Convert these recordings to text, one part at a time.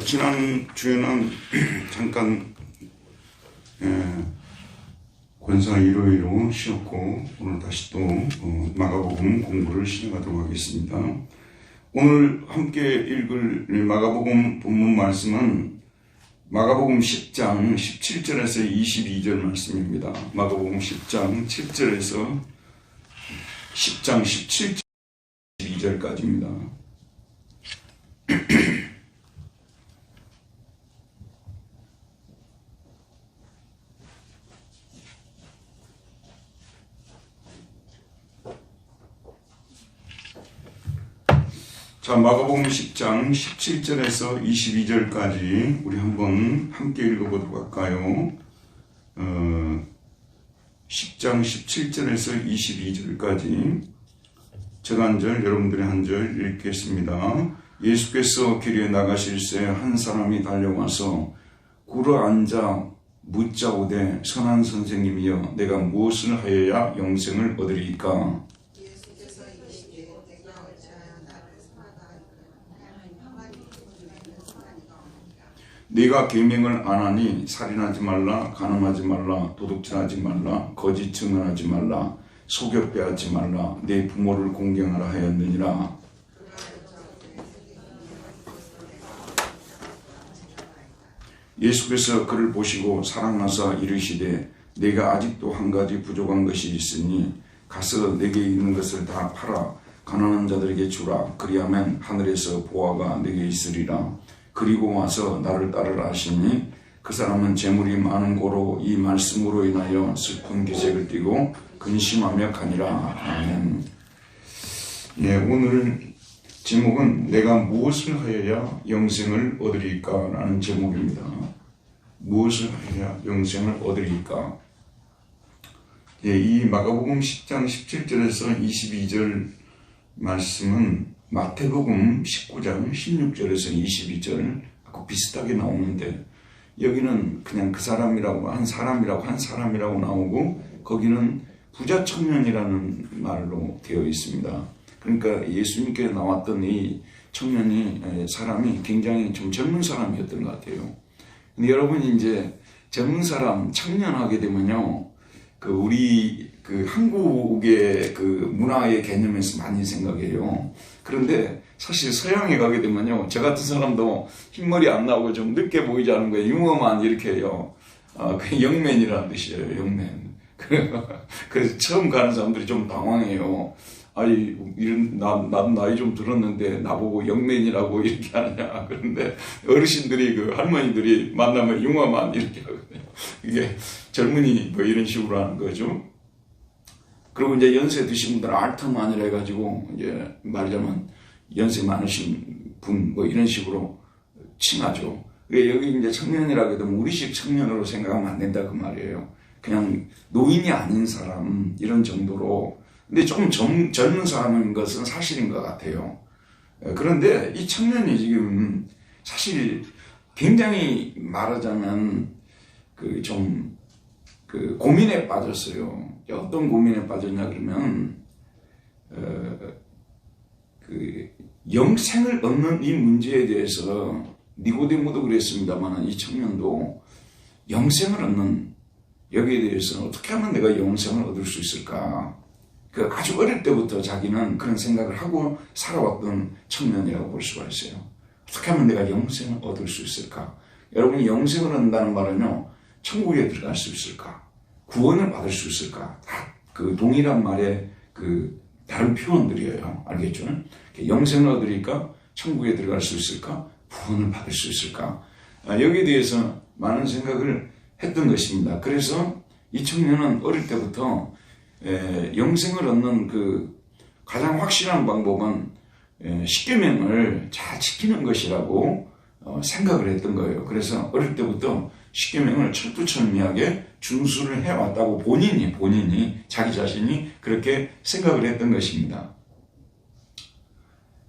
지난 주에는 잠깐 권사 일요일로 쉬었고 오늘 다시 또 마가복음 공부를 시작하도록 하겠습니다. 오늘 함께 읽을 마가복음 본문 말씀은 마가복음 10장 17절에서 22절 말씀입니다. 마가복음 10장 7절에서 10장 17절 22절까지입니다. 자, 마가복음 10장 17절에서 22절까지 우리 한번 함께 읽어보도록 할까요? 10장 17절에서 22절까지 제가 한 절, 여러분들이 한 절 읽겠습니다. 예수께서 길에 나가실새 한 사람이 달려와서 굴어 앉아 묻자오되 선한 선생님이여 내가 무엇을 하여야 영생을 얻으리이까? 네가 계명을 안 하니 살인하지 말라, 간음하지 말라, 도둑질하지 말라, 거짓 증언하지 말라, 속여 빼앗지 말라, 내 부모를 공경하라 하였느니라. 예수께서 그를 보시고 사랑하사 이르시되 내가 아직도 한 가지 부족한 것이 있으니 가서 내게 있는 것을 다 팔아 가난한 자들에게 주라. 그리하면 하늘에서 보화가 내게 있으리라. 그리고 와서 나를 따르라 하시니 그 사람은 재물이 많은 고로 이 말씀으로 인하여 슬픈 기색을 띠고 근심하며 가니라. 아멘. 예, 오늘 제목은 내가 무엇을 하여야 영생을 얻으리까? 라는 제목입니다. 무엇을 하여야 영생을 얻으리까? 예, 이 마가복음 10장 17절에서 22절 말씀은 마태복음 19장 16절에서 22절 비슷하게 나오는데 여기는 그냥 그 사람이라고 한 사람이라고 나오고 거기는 부자 청년이라는 말로 되어 있습니다. 그러니까 예수님께 나왔던 이 청년이 사람이 굉장히 좀 젊은 사람이었던 것 같아요. 근데 여러분이 이제 젊은 사람 청년하게 되면요, 우리 한국의 문화의 개념에서 많이 생각해요. 그런데 사실 서양에 가게 되면요, 저 같은 사람도 흰머리 안 나오고 좀 늦게 보이지 않은 거예요. 유머만 이렇게 해요. 그 영맨이라는 뜻이에요, 영맨. 그래서 처음 가는 사람들이 좀 당황해요. 아니, 나도 나이 좀 들었는데 나보고 영맨이라고 이렇게 하느냐. 그런데 어르신들이 할머니들이 만나면 융화만 이렇게 하거든요. 이게 젊은이 뭐 이런 식으로 하는 거죠. 그리고 이제 연세 드신 분들은 알터만이라 해가지고 이제 말하자면 연세 많으신 분 뭐 이런 식으로 칭하죠. 여기 이제 청년이라고 해도 우리식 청년으로 생각하면 안 된다 그 말이에요. 그냥 노인이 아닌 사람 이런 정도로. 근데 조금 젊은 사람인 것은 사실인 것 같아요. 그런데 이 청년이 지금 사실 굉장히 말하자면 고민에 빠졌어요. 어떤 고민에 빠졌냐 그러면 영생을 얻는 이 문제에 대해서 니고데모도 그랬습니다만 이 청년도 영생을 얻는 여기에 대해서 어떻게 하면 내가 영생을 얻을 수 있을까? 아주 어릴 때부터 자기는 그런 생각을 하고 살아왔던 청년이라고 볼 수가 있어요. 어떻게 하면 내가 영생을 얻을 수 있을까? 여러분이 영생을 얻는다는 말은요, 천국에 들어갈 수 있을까? 구원을 받을 수 있을까? 다 동일한 말의 다른 표현들이에요. 알겠죠? 영생을 얻으니까 천국에 들어갈 수 있을까? 구원을 받을 수 있을까? 여기에 대해서 많은 생각을 했던 것입니다. 그래서 이 청년은 어릴 때부터 영생을 얻는 가장 확실한 방법은 십계명을 잘 지키는 것이라고 생각을 했던 거예요. 그래서 어릴 때부터 십계명을 철두철미하게 준수를 해왔다고 본인이 자기 자신이 그렇게 생각을 했던 것입니다.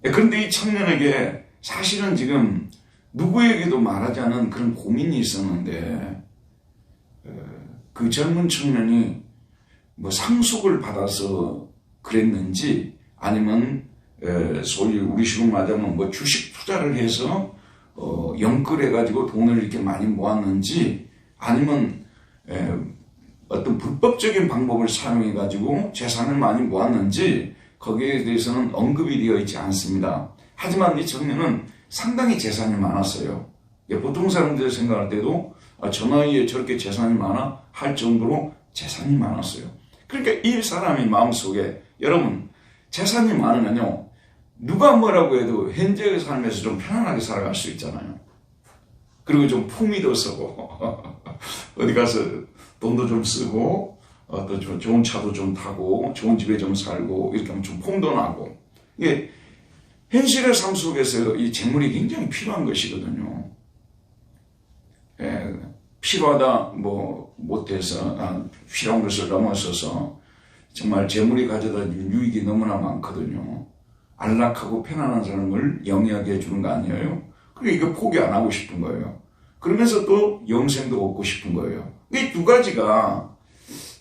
그런데 이 청년에게 사실은 지금 누구에게도 말하지 않은 그런 고민이 있었는데 그 젊은 청년이 뭐 상속을 받아서 그랬는지 아니면 소위 우리식으로 말하자면 뭐 주식 투자를 해서 영끌해가지고 돈을 이렇게 많이 모았는지 아니면 어떤 불법적인 방법을 사용해가지고 재산을 많이 모았는지 거기에 대해서는 언급이 되어 있지 않습니다. 하지만 이 청년은 상당히 재산이 많았어요. 보통 사람들이 생각할 때도 저 나이에 저렇게 재산이 많아 할 정도로 재산이 많았어요. 그러니까 이 사람의 마음속에 여러분 재산이 많으면요 누가 뭐라고 해도 현재의 삶에서 좀 편안하게 살아갈 수 있잖아요. 그리고 좀 품위도 쓰고 어디 가서 돈도 좀 쓰고 또 좀 좋은 차도 좀 타고 좋은 집에 좀 살고 이렇게 하면 좀 폼도 나고 이게 현실의 삶 속에서 이 재물이 굉장히 필요한 것이거든요. 필요하다 못해서 필요한 것을 넘어서서 정말 재물이 가져다 준 유익이 너무나 많거든요. 안락하고 편안한 삶을 영위하게 해주는 거 아니에요? 그러니까 이거 포기 안 하고 싶은 거예요. 그러면서 또 영생도 얻고 싶은 거예요. 이 두 가지가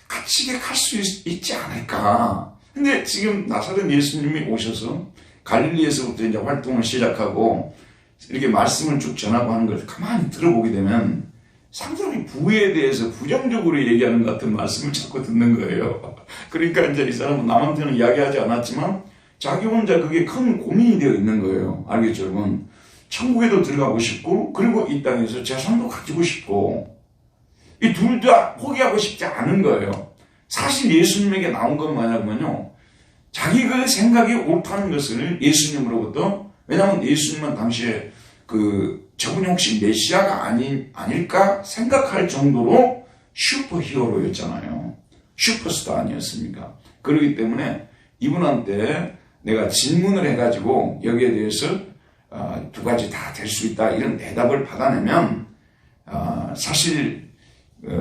같이 갈 수 있지 않을까. 근데 지금 나사렛 예수님이 오셔서 갈릴리에서부터 이제 활동을 시작하고 이렇게 말씀을 쭉 전하고 하는 걸 가만히 들어보게 되면 상당히 부에 대해서 부정적으로 얘기하는 것 같은 말씀을 자꾸 듣는 거예요. 그러니까 이제 이 사람은 남한테는 이야기하지 않았지만 자기 혼자 그게 큰 고민이 되어 있는 거예요. 알겠죠, 여러분? 천국에도 들어가고 싶고 그리고 이 땅에서 재산도 가지고 싶고 이 둘 다 포기하고 싶지 않은 거예요. 사실 예수님에게 나온 건 뭐냐면요. 자기 그 생각이 옳다는 것을 예수님으로부터 왜냐하면 예수님은 당시에 저분이 혹시 메시아가 아닐까 생각할 정도로 슈퍼히어로였잖아요. 슈퍼스타 아니었습니까? 그렇기 때문에 이분한테 내가 질문을 해가지고 여기에 대해서 두 가지 다 될 수 있다 이런 대답을 받아내면 사실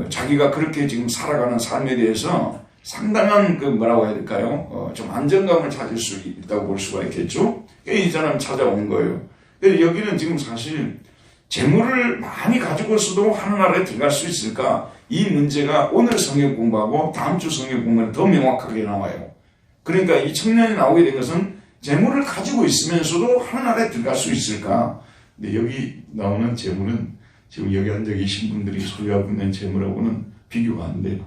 자기가 그렇게 지금 살아가는 삶에 대해서 상당한 뭐라고 해야 될까요? 좀 안정감을 찾을 수 있다고 볼 수가 있겠죠? 이 사람 찾아온 거예요. 근데 여기는 지금 사실 재물을 많이 가지고서도 하늘나라에 들어갈 수 있을까? 이 문제가 오늘 성경 공부하고 다음 주 성경 공부는 더 명확하게 나와요. 그러니까 이 청년이 나오게 된 것은 재물을 가지고 있으면서도 하늘나라에 들어갈 수 있을까? 근데 여기 나오는 재물은 지금 여기 앉아 계신 분들이 소유하고 있는 재물하고는 비교가 안 돼요.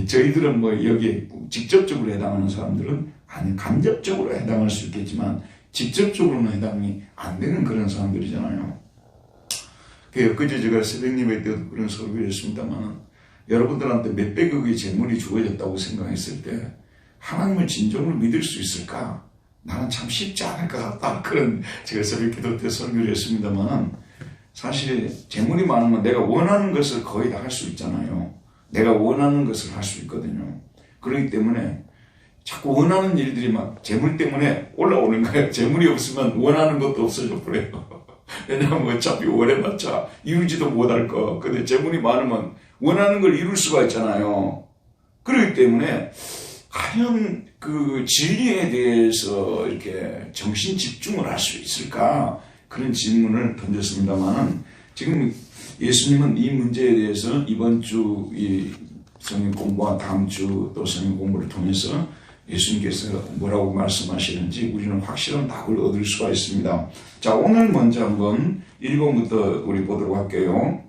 저희들은 여기에 직접적으로 해당하는 사람들은 아니 간접적으로 해당할 수 있겠지만 직접적으로는 해당이 안 되는 그런 사람들이잖아요. 엊그제 제가 새벽 예배 때도 그런 소리를 했습니다만 여러분들한테 몇백억의 재물이 주어졌다고 생각했을 때 하나님을 진정으로 믿을 수 있을까? 나는 참 쉽지 않을 것 같다. 그런 제가 새벽 기도 때 설교를 했습니다만 사실 재물이 많으면 내가 원하는 것을 거의 다 할 수 있잖아요. 내가 원하는 것을 할 수 있거든요. 그렇기 때문에 자꾸 원하는 일들이 막 재물 때문에 올라오는 거예요. 재물이 없으면 원하는 것도 없어져 버려요. 왜냐하면 어차피 원해봤자 이루지도 못할 거. 근데 재물이 많으면 원하는 걸 이룰 수가 있잖아요. 그렇기 때문에 과연 그 진리에 대해서 이렇게 정신 집중을 할 수 있을까? 그런 질문을 던졌습니다만은 지금 예수님은 이 문제에 대해서 이번 주 이 성경 공부와 다음 주 또 성경 공부를 통해서 예수님께서 뭐라고 말씀하시는지 우리는 확실한 답을 얻을 수가 있습니다. 자, 오늘 먼저 한번 1번부터 우리 보도록 할게요.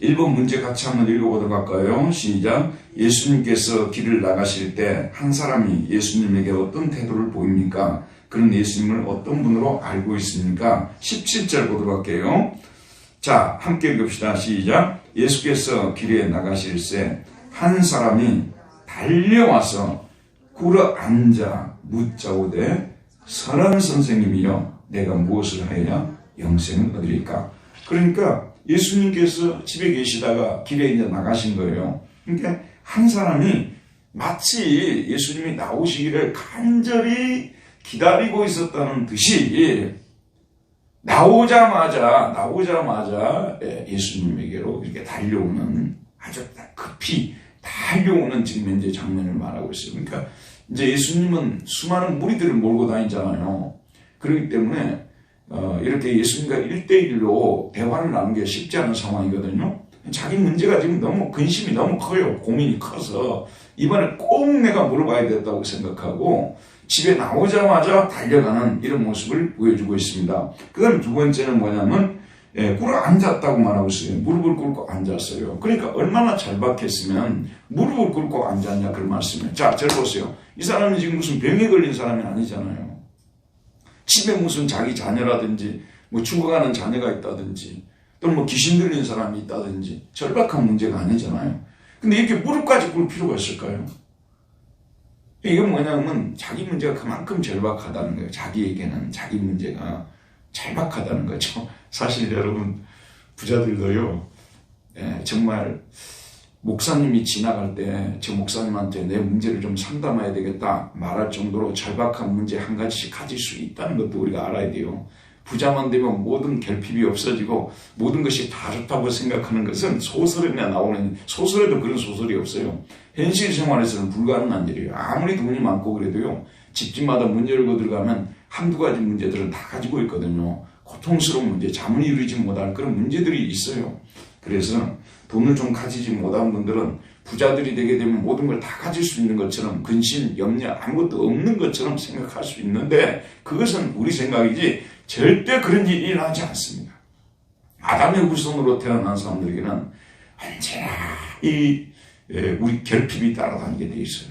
1번 문제 같이 한번 읽어보도록 할까요? 시작. 예수님께서 길을 나가실 때 한 사람이 예수님에게 어떤 태도를 보입니까? 그런 예수님을 어떤 분으로 알고 있습니까? 17절 보도록 할게요. 자, 함께 읽읍시다. 시작. 예수께서 길에 나가실새 한 사람이 달려와서 꿇어 앉아 묻자오되 선한 선생님이여 내가 무엇을 하여야 영생을 얻으리까? 그러니까 예수님께서 집에 계시다가 길에 이제 나가신 거예요. 그러니까 한 사람이 마치 예수님이 나오시기를 간절히 기다리고 있었다는 듯이 나오자마자 예수님에게로 이렇게 달려오는 아주 급히 달려오는 지금 현재 장면을 말하고 있어요. 그러니까 이제 예수님은 수많은 무리들을 몰고 다니잖아요. 그렇기 때문에 이렇게 예수님과 1대1로 대화를 나누는 게 쉽지 않은 상황이거든요. 자기 문제가 지금 너무 근심이 너무 커요. 고민이 커서 이번에 꼭 내가 물어봐야 됐다고 생각하고 집에 나오자마자 달려가는 이런 모습을 보여주고 있습니다. 그다음 두 번째는 뭐냐면 꿇어 앉았다고 말하고 있어요. 무릎을 꿇고 앉았어요. 그러니까 얼마나 절박했으면 무릎을 꿇고 앉았냐 그런 말씀이에요. 자, 잘 보세요. 이 사람은 지금 무슨 병에 걸린 사람이 아니잖아요. 집에 무슨 자기 자녀라든지 뭐 죽어가는 자녀가 있다든지 또는 뭐 귀신 들린 사람이 있다든지 절박한 문제가 아니잖아요. 근데 이렇게 무릎까지 꿇을 필요가 있을까요? 이건 뭐냐면 자기 문제가 그만큼 절박하다는 거예요. 자기에게는 자기 문제가 절박하다는 거죠. 사실 여러분 부자들도요, 정말 목사님이 지나갈 때 저 목사님한테 내 문제를 좀 상담해야 되겠다 말할 정도로 절박한 문제 한 가지씩 가질 수 있다는 것도 우리가 알아야 돼요. 부자만 되면 모든 결핍이 없어지고 모든 것이 다 좋다고 생각하는 것은 소설에나 나오는, 소설에도 그런 소설이 없어요. 현실 생활에서는 불가능한 일이에요. 아무리 돈이 많고 그래도요, 집집마다 문 열고 들어가면 한두 가지 문제들은 다 가지고 있거든요. 고통스러운 문제, 잠을 이루지 못할 그런 문제들이 있어요. 그래서 돈을 좀 가지지 못한 분들은 부자들이 되게 되면 모든 걸 다 가질 수 있는 것처럼 근심, 염려 아무것도 없는 것처럼 생각할 수 있는데 그것은 우리 생각이지 절대 그런 일이 일어나지 않습니다. 아담의 후손으로 태어난 사람들에게는 언제나 우리 결핍이 따라다니게 돼 있어요.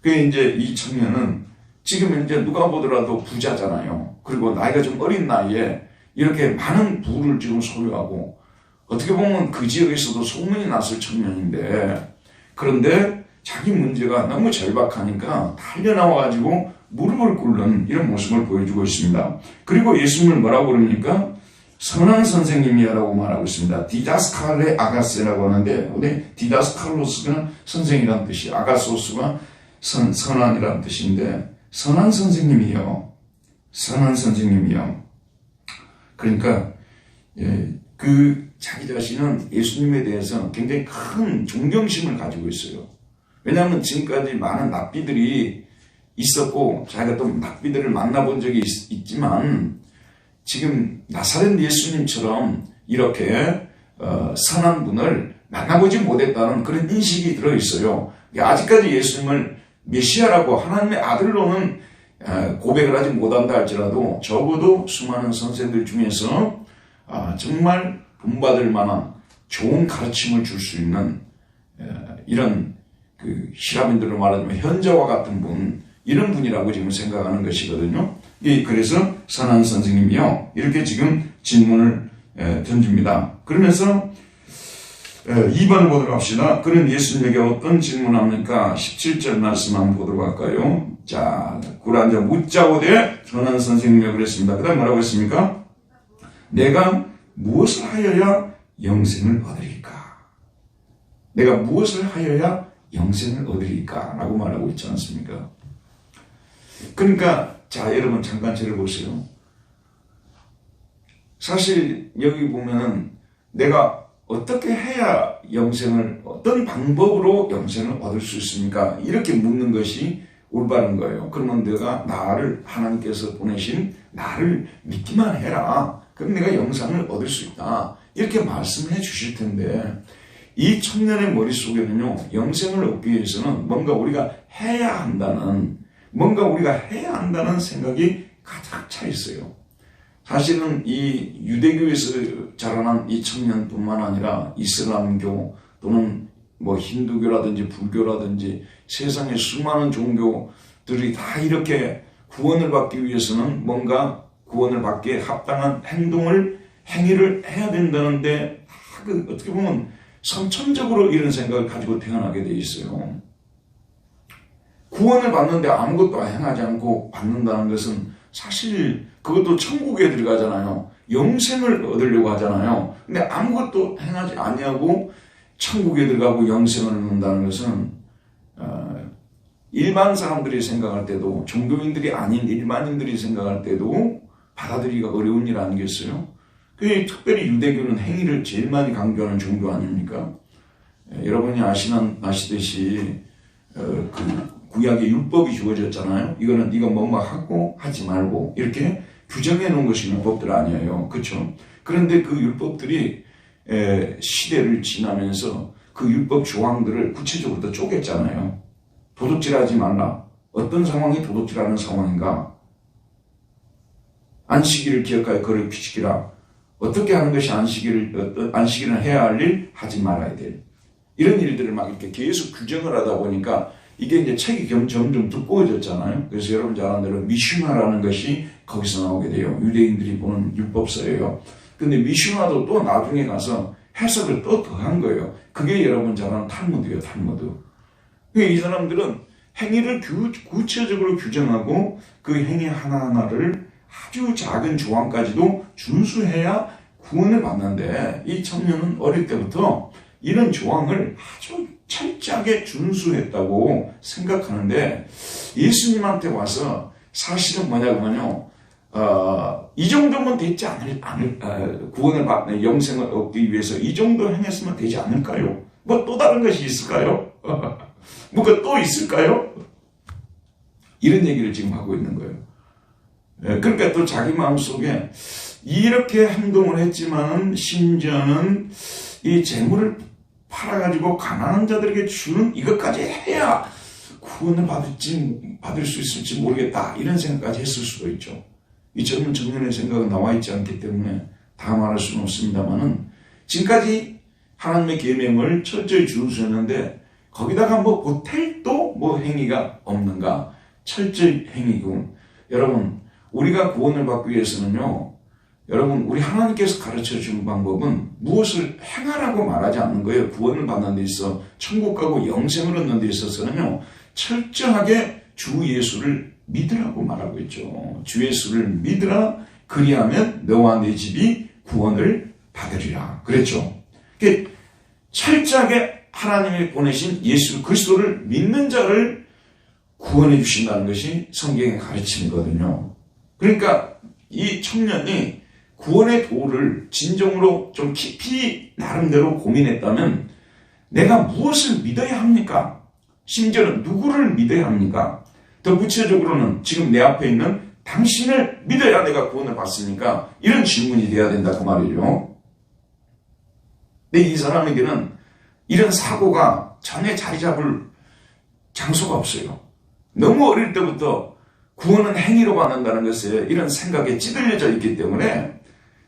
그게 이제 이 청년은 지금 이제 누가 보더라도 부자잖아요. 그리고 나이가 좀 어린 나이에 이렇게 많은 부를 지금 소유하고 어떻게 보면 그 지역에서도 소문이 났을 청년인데, 그런데 자기 문제가 너무 절박하니까 달려나와가지고 무릎을 꿇는 이런 모습을 보여주고 있습니다. 그리고 예수님을 뭐라고 그럽니까? 선한 선생님이라고 말하고 있습니다. 디다스칼레 아가세라고 하는데, 디다스칼로스가 선생이라는 뜻이, 아가소스가 선한이라는 뜻인데, 선한 선생님이요. 선한 선생님이요. 그러니까 자기 자신은 예수님에 대해서 굉장히 큰 존경심을 가지고 있어요. 왜냐하면 지금까지 많은 랍비들이 있었고 자기가 또 랍비들을 만나본 적이 있지만 지금 나사렛 예수님처럼 이렇게 선한 분을 만나보지 못했다는 그런 인식이 들어있어요. 아직까지 예수님을 메시아라고 하나님의 아들로는 고백을 하지 못한다 할지라도 적어도 수많은 선생들 중에서 정말 본받을 만한 좋은 가르침을 줄 수 있는 이런 그 히라민들로 말하자면 현자와 같은 분, 이런 분이라고 지금 생각하는 것이거든요. 그래서 선한 선생님이요, 이렇게 지금 질문을 던집니다. 그러면서 2번을 보도록 합시다. 그는 예수님에게 어떤 질문을 합니까? 17절 말씀 한번 보도록 할까요? 자, 굴앉아 묻자오되 선한 선생님이라고 그랬습니다. 그 다음 뭐라고 했습니까? 내가 무엇을 하여야 영생을 얻으리까? 내가 무엇을 하여야 영생을 얻으리까? 라고 말하고 있지 않습니까? 그러니까 자, 여러분 잠깐 저를 보세요. 사실 여기 보면은 내가 어떻게 해야 영생을, 어떤 방법으로 영생을 얻을 수 있습니까? 이렇게 묻는 것이 올바른 거예요. 그러면 내가 나를, 하나님께서 보내신 나를 믿기만 해라. 그럼 내가 영생을 얻을 수 있다. 이렇게 말씀해 주실 텐데, 이 청년의 머릿속에는요, 영생을 얻기 위해서는 뭔가 우리가 해야 한다는 생각이 가득 차 있어요. 사실은 이 유대교에서 자라난 이 청년뿐만 아니라 이슬람교 또는 뭐 힌두교라든지 불교라든지 세상의 수많은 종교들이 다 이렇게 구원을 받기 위해서는 뭔가 구원을 받기에 합당한 행위를 해야 된다는데, 어떻게 보면 선천적으로 이런 생각을 가지고 태어나게 돼 있어요. 구원을 받는데 아무것도 행하지 않고 받는다는 것은 사실 그것도 천국에 들어가잖아요. 영생을 얻으려고 하잖아요. 근데 아무것도 행하지 아니하고 천국에 들어가고 영생을 얻는다는 것은 일반 사람들이 생각할 때도, 종교인들이 아닌 일반인들이 생각할 때도 받아들이기가 어려운 일 아니겠어요? 특별히 유대교는 행위를 제일 많이 강조하는 종교 아닙니까? 여러분이 아시듯이 그 구약의 율법이 주어졌잖아요. 이거는 네가 뭐뭐 하고 하지 말고 이렇게 규정해 놓은 것이 율법들 아니에요. 그렇죠? 그런데 그 율법들이 시대를 지나면서 그 율법 조항들을 구체적으로 더 쪼갰잖아요. 도둑질하지 말라. 어떤 상황이 도둑질하는 상황인가? 안식일을 기억하여 그를 지키라. 어떻게 하는 것이 안식일은 해야 할 일, 하지 말아야 될. 이런 일들을 막 이렇게 계속 규정을 하다 보니까 이게 이제 책이 점점 두꺼워졌잖아요. 그래서 여러분 잘 아는 대로 미슈나라는 것이 거기서 나오게 돼요. 유대인들이 보는 율법서예요. 근데 미슈나도 또 나중에 가서 해석을 또 더한 거예요. 그게 여러분 잘 아는 탈무드예요, 탈무드. 이 사람들은 행위를 구체적으로 규정하고 그 행위 하나하나를 아주 작은 조항까지도 준수해야 구원을 받는데, 이 청년은 어릴 때부터 이런 조항을 아주 철저하게 준수했다고 생각하는데, 예수님한테 와서 사실은 뭐냐면요, 이 정도면 되지 구원을 받는 영생을 얻기 위해서 이 정도 행했으면 되지 않을까요? 뭐 또 다른 것이 있을까요? 뭐가 또 있을까요? 이런 얘기를 지금 하고 있는 거예요. 그러니까 또 자기 마음속에 이렇게 행동을 했지만은 심지어는 이 재물을 팔아가지고 가난한 자들에게 주는 이것까지 해야 구원을 받을 수 있을지 모르겠다, 이런 생각까지 했을 수도 있죠. 이 젊은 청년의 생각은 나와 있지 않기 때문에 다 말할 수는 없습니다만은, 지금까지 하나님의 계명을 철저히 준수했는데 거기다가 뭐 보탤 뭐 행위가 없는가? 철저히 행위군. 여러분, 우리가 구원을 받기 위해서는요, 여러분, 우리 하나님께서 가르쳐 준 방법은 무엇을 행하라고 말하지 않는 거예요. 구원을 받는 데 있어, 천국 가고 영생을 얻는 데 있어서는요, 철저하게 주 예수를 믿으라고 말하고 있죠. 주 예수를 믿으라, 그리하면 너와 네 집이 구원을 받으리라. 그랬죠. 철저하게 하나님이 보내신 예수 그리스도를 믿는 자를 구원해 주신다는 것이 성경의 가르침이거든요. 그러니까 이 청년이 구원의 도를 진정으로 좀 깊이 나름대로 고민했다면, 내가 무엇을 믿어야 합니까? 심지어는 누구를 믿어야 합니까? 더 구체적으로는 지금 내 앞에 있는 당신을 믿어야 내가 구원을 받습니까? 이런 질문이 돼야 된다, 그 말이죠. 근데 이 사람에게는 이런 사고가 전혀 자리 잡을 장소가 없어요. 너무 어릴 때부터 구원은 행위로 받는다는 것에 이런 생각에 찌들려져 있기 때문에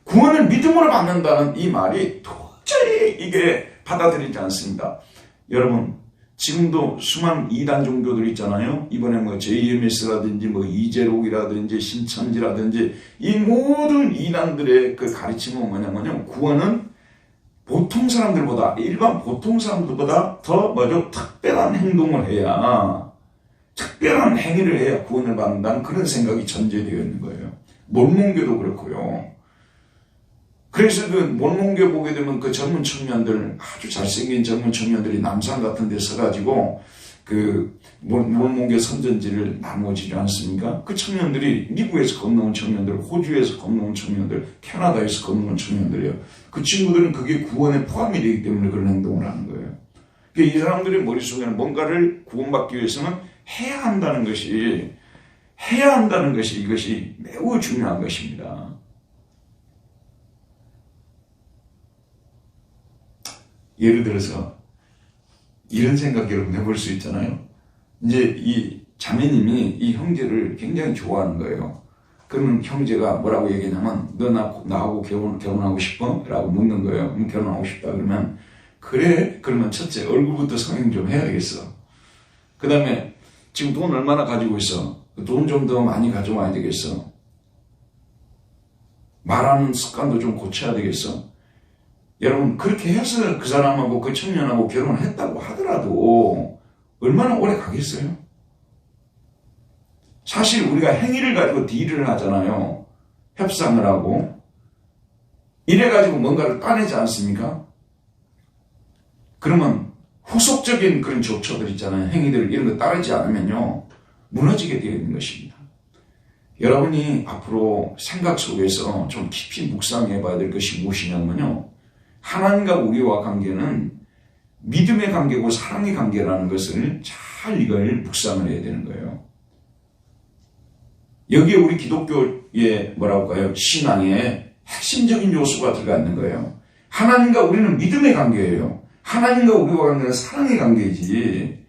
구원을 믿음으로 받는다는 이 말이 도저히 이게 받아들이지 않습니다. 여러분, 지금도 수많은 이단 종교들 있잖아요. 이번에 뭐 JMS라든지 뭐 이재록이라든지 신천지라든지 이 모든 이단들의 그 가르침은 뭐냐면요, 구원은 보통 사람들보다, 일반 보통 사람들보다 더 특별한 행동을 해야, 특별한 행위를 해야 구원을 받는다는 그런 생각이 전제되어 있는 거예요. 몰몬교도 그렇고요. 그래서 그 몰몬교 보게 되면 그 젊은 청년들, 아주 잘생긴 젊은 청년들이 남산 같은 데 서가지고 그 몰몬교 선전지를 나누어지지 않습니까? 그 청년들이 미국에서 건너온 청년들, 호주에서 건너온 청년들, 캐나다에서 건너온 청년들이에요. 그 친구들은 그게 구원에 포함이 되기 때문에 그런 행동을 하는 거예요. 그러니까 이 사람들의 머릿속에는 뭔가를 구원받기 위해서는 해야 한다는 것이 이것이 매우 중요한 것입니다. 예를 들어서 이런 생각 여러분 해볼 수 있잖아요. 이제 이 자매님이 이 형제를 굉장히 좋아하는 거예요. 그러면 형제가 뭐라고 얘기하냐면, 너 나하고 결혼하고 싶어? 라고 묻는 거예요. 그럼 결혼하고 싶다 그러면, 그래? 그러면 첫째 얼굴부터 성형 좀 해야 되겠어. 그 다음에 지금 돈 얼마나 가지고 있어? 돈 좀 더 많이 가져와야 되겠어. 말하는 습관도 좀 고쳐야 되겠어. 여러분, 그렇게 해서 그 사람하고 그 청년하고 결혼을 했다고 하더라도 얼마나 오래 가겠어요? 사실 우리가 행위를 가지고 딜을 하잖아요. 협상을 하고. 이래가지고 뭔가를 따내지 않습니까? 그러면 후속적인 그런 조처들 있잖아요. 행위들 이런 거 따르지 않으면요, 무너지게 되어 있는 것입니다. 여러분이 앞으로 생각 속에서 좀 깊이 묵상해 봐야 될 것이 무엇이냐면요, 하나님과 우리와 관계는 믿음의 관계고 사랑의 관계라는 것을 잘 이걸 묵상을 해야 되는 거예요. 여기에 우리 기독교의 뭐라고 할까요? 신앙의 핵심적인 요소가 들어가 있는 거예요. 하나님과 우리는 믿음의 관계예요. 하나님과 우리와 관계는 사랑의 관계이지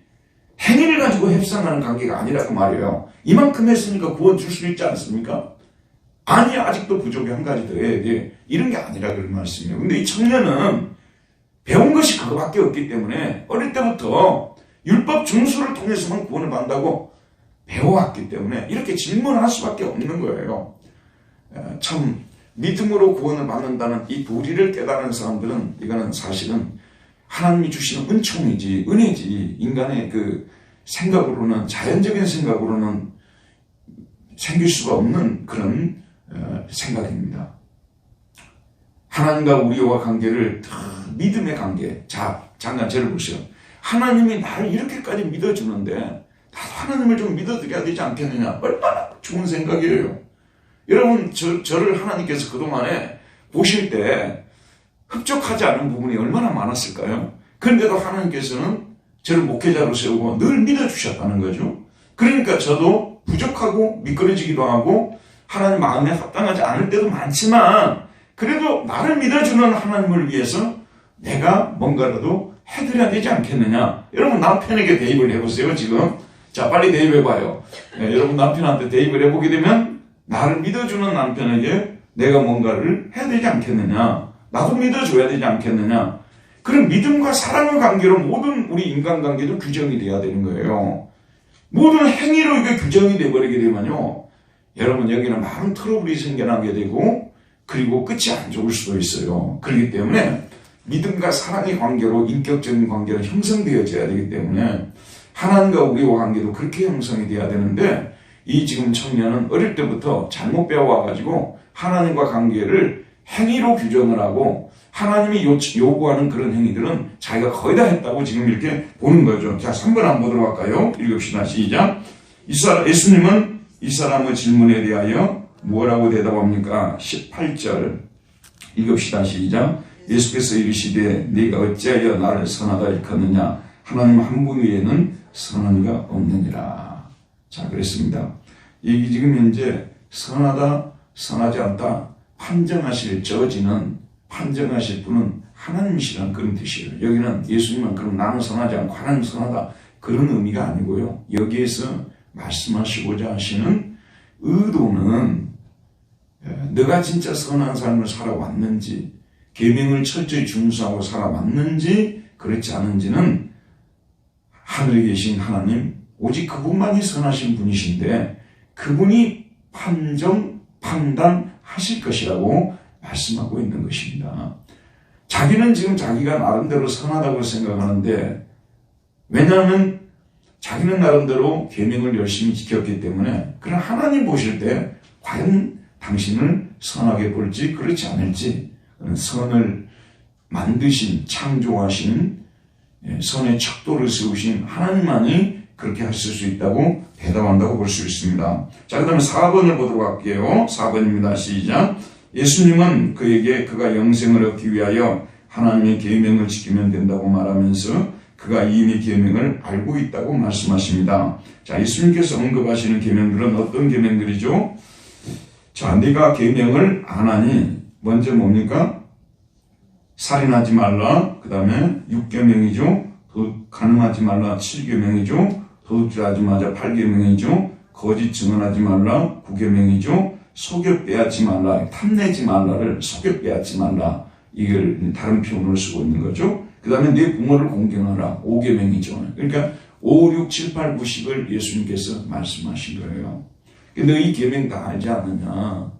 행위를 가지고 협상하는 관계가 아니라고 말이에요. 이만큼 했으니까 구원 줄 수 있지 않습니까? 아니, 아직도 부족해, 한 가지 더 해야 돼. 이런 게 아니라 그런 말씀이에요. 근데 이 청년은 배운 것이 그거밖에 없기 때문에 어릴 때부터 율법 중수를 통해서만 구원을 받는다고 배워왔기 때문에 이렇게 질문할 수밖에 없는 거예요. 참 믿음으로 구원을 받는다는 이 도리를 깨달은 사람들은 이거는 사실은 하나님이 주시는 은총이지, 은혜지, 인간의 그 생각으로는, 자연적인 생각으로는 생길 수가 없는 그런 생각입니다. 하나님과 우리와 관계를 믿음의 관계. 자, 잠깐 저를 보세요. 하나님이 나를 이렇게까지 믿어주는데 나도 하나님을 좀 믿어드려야 되지 않겠느냐. 얼마나 좋은 생각이에요. 여러분, 저를 하나님께서 그동안에 보실 때 흡족하지 않은 부분이 얼마나 많았을까요? 그런데도 하나님께서는 저를 목회자로 세우고 늘 믿어주셨다는 거죠. 그러니까 저도 부족하고 미끄러지기도 하고 하나님 마음에 합당하지 않을 때도 많지만 그래도 나를 믿어주는 하나님을 위해서 내가 뭔가라도 해드려야 되지 않겠느냐. 여러분, 남편에게 대입을 해보세요. 지금 자, 빨리 대입해봐요. 여러분, 남편한테 대입을 해보게 되면 나를 믿어주는 남편에게 내가 뭔가를 해야 되지 않겠느냐. 나도 믿어줘야 되지 않겠느냐. 그런 믿음과 사랑의 관계로 모든 우리 인간관계도 규정이 돼야 되는 거예요. 모든 행위로 이게 규정이 돼버리게 되면요, 여러분, 여기는 많은 트러블이 생겨나게 되고 그리고 끝이 안 좋을 수도 있어요. 그렇기 때문에 믿음과 사랑의 관계로 인격적인 관계가 형성되어져야 되기 때문에 하나님과 우리와 관계도 그렇게 형성이 돼야 되는데 이 지금 청년은 어릴 때부터 잘못 배워와가지고 하나님과 관계를 행위로 규정을 하고 하나님이 요구하는 그런 행위들은 자기가 거의 다 했다고 지금 이렇게 보는 거죠. 자, 3번 한번 보도록 할까요? 읽읍시다. 시작. 예수님은 이 사람의 질문에 대하여 뭐라고 대답합니까? 18절 읽읍시다. 시작. 예수께서 이르시되 네가 어찌하여 나를 선하다 일컫느냐. 하나님 한 분 외에는 선한 이가 없느니라. 자, 그랬습니다. 이게 지금 현재 선하다, 선하지 않다 판정하실 저지는, 판정하실 분은 하나님이시라는 그런 뜻이에요. 여기는 예수님은 그럼 나는 선하지 않고 하나님 선하다 그런 의미가 아니고요. 여기에서 말씀하시고자 하시는 의도는 너가 진짜 선한 삶을 살아왔는지, 계명을 철저히 준수하고 살아왔는지 그렇지 않은지는 하늘에 계신 하나님, 오직 그분만이 선하신 분이신데 그분이 판단하실 것이라고 말씀하고 있는 것입니다. 자기는 지금 자기가 나름대로 선하다고 생각하는데, 왜냐하면 자기는 나름대로 계명을 열심히 지켰기 때문에, 그러나 하나님 보실 때 과연 당신을 선하게 볼지 그렇지 않을지, 선을 만드신, 창조하신, 선의 척도를 세우신 하나님만이 그렇게 하실 수 있다고 대답한다고 볼 수 있습니다. 자, 그 다음에 4번을 보도록 할게요. 4번입니다. 시작. 예수님은 그에게 그가 영생을 얻기 위하여 하나님의 계명을 지키면 된다고 말하면서 그가 이미 계명을 알고 있다고 말씀하십니다. 자, 예수님께서 언급하시는 계명들은 어떤 계명들이죠? 자, 네가 계명을 안 하니 먼저 뭡니까? 살인하지 말라. 그 다음에 6계명이죠. 간음하지 말라. 7계명이죠. 도둑질하지 마자. 8계명이죠. 거짓 증언하지 말라. 9계명이죠. 속여 빼앗지 말라. 탐내지 말라를 속여 빼앗지 말라. 이걸 다른 표현으로 쓰고 있는 거죠. 그 다음에 네 부모를 공경하라. 5계명이죠. 그러니까 5, 6, 7, 8, 9, 10을 예수님께서 말씀하신 거예요. 너 이 계명 다 알지 않느냐?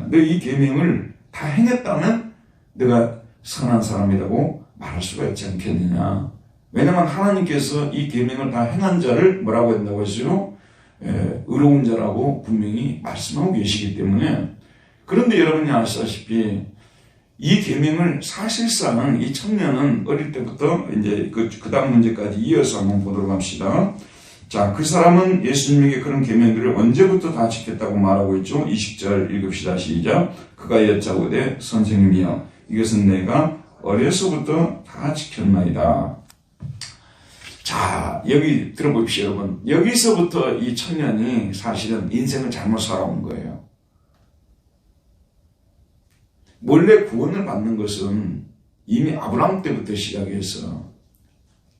너 이 계명을 다 행했다면 내가 선한 사람이라고 말할 수가 있지 않겠느냐? 왜냐하면 하나님께서 이 계명을 다 행한 자를 뭐라고 한다고 했어요? 의로운 자라고 분명히 말씀하고 계시기 때문에. 그런데 여러분이 아시다시피 이 계명을 사실상 이 청년은 어릴 때부터 이제 그 다음 문제까지 이어서 한번 보도록 합시다. 자, 그 사람은 예수님에게 그런 계명들을 언제부터 다 지켰다고 말하고 있죠? 20절 읽읍시다. 시작. 그가 여짜오되 선생님이여 이것은 내가 어려서부터 다 지켰나이다. 자, 여기 들어보십시오, 여러분. 여기서부터 이 청년이 사실은 인생을 잘못 살아온 거예요. 원래 구원을 받는 것은 이미 아브라함 때부터 시작해서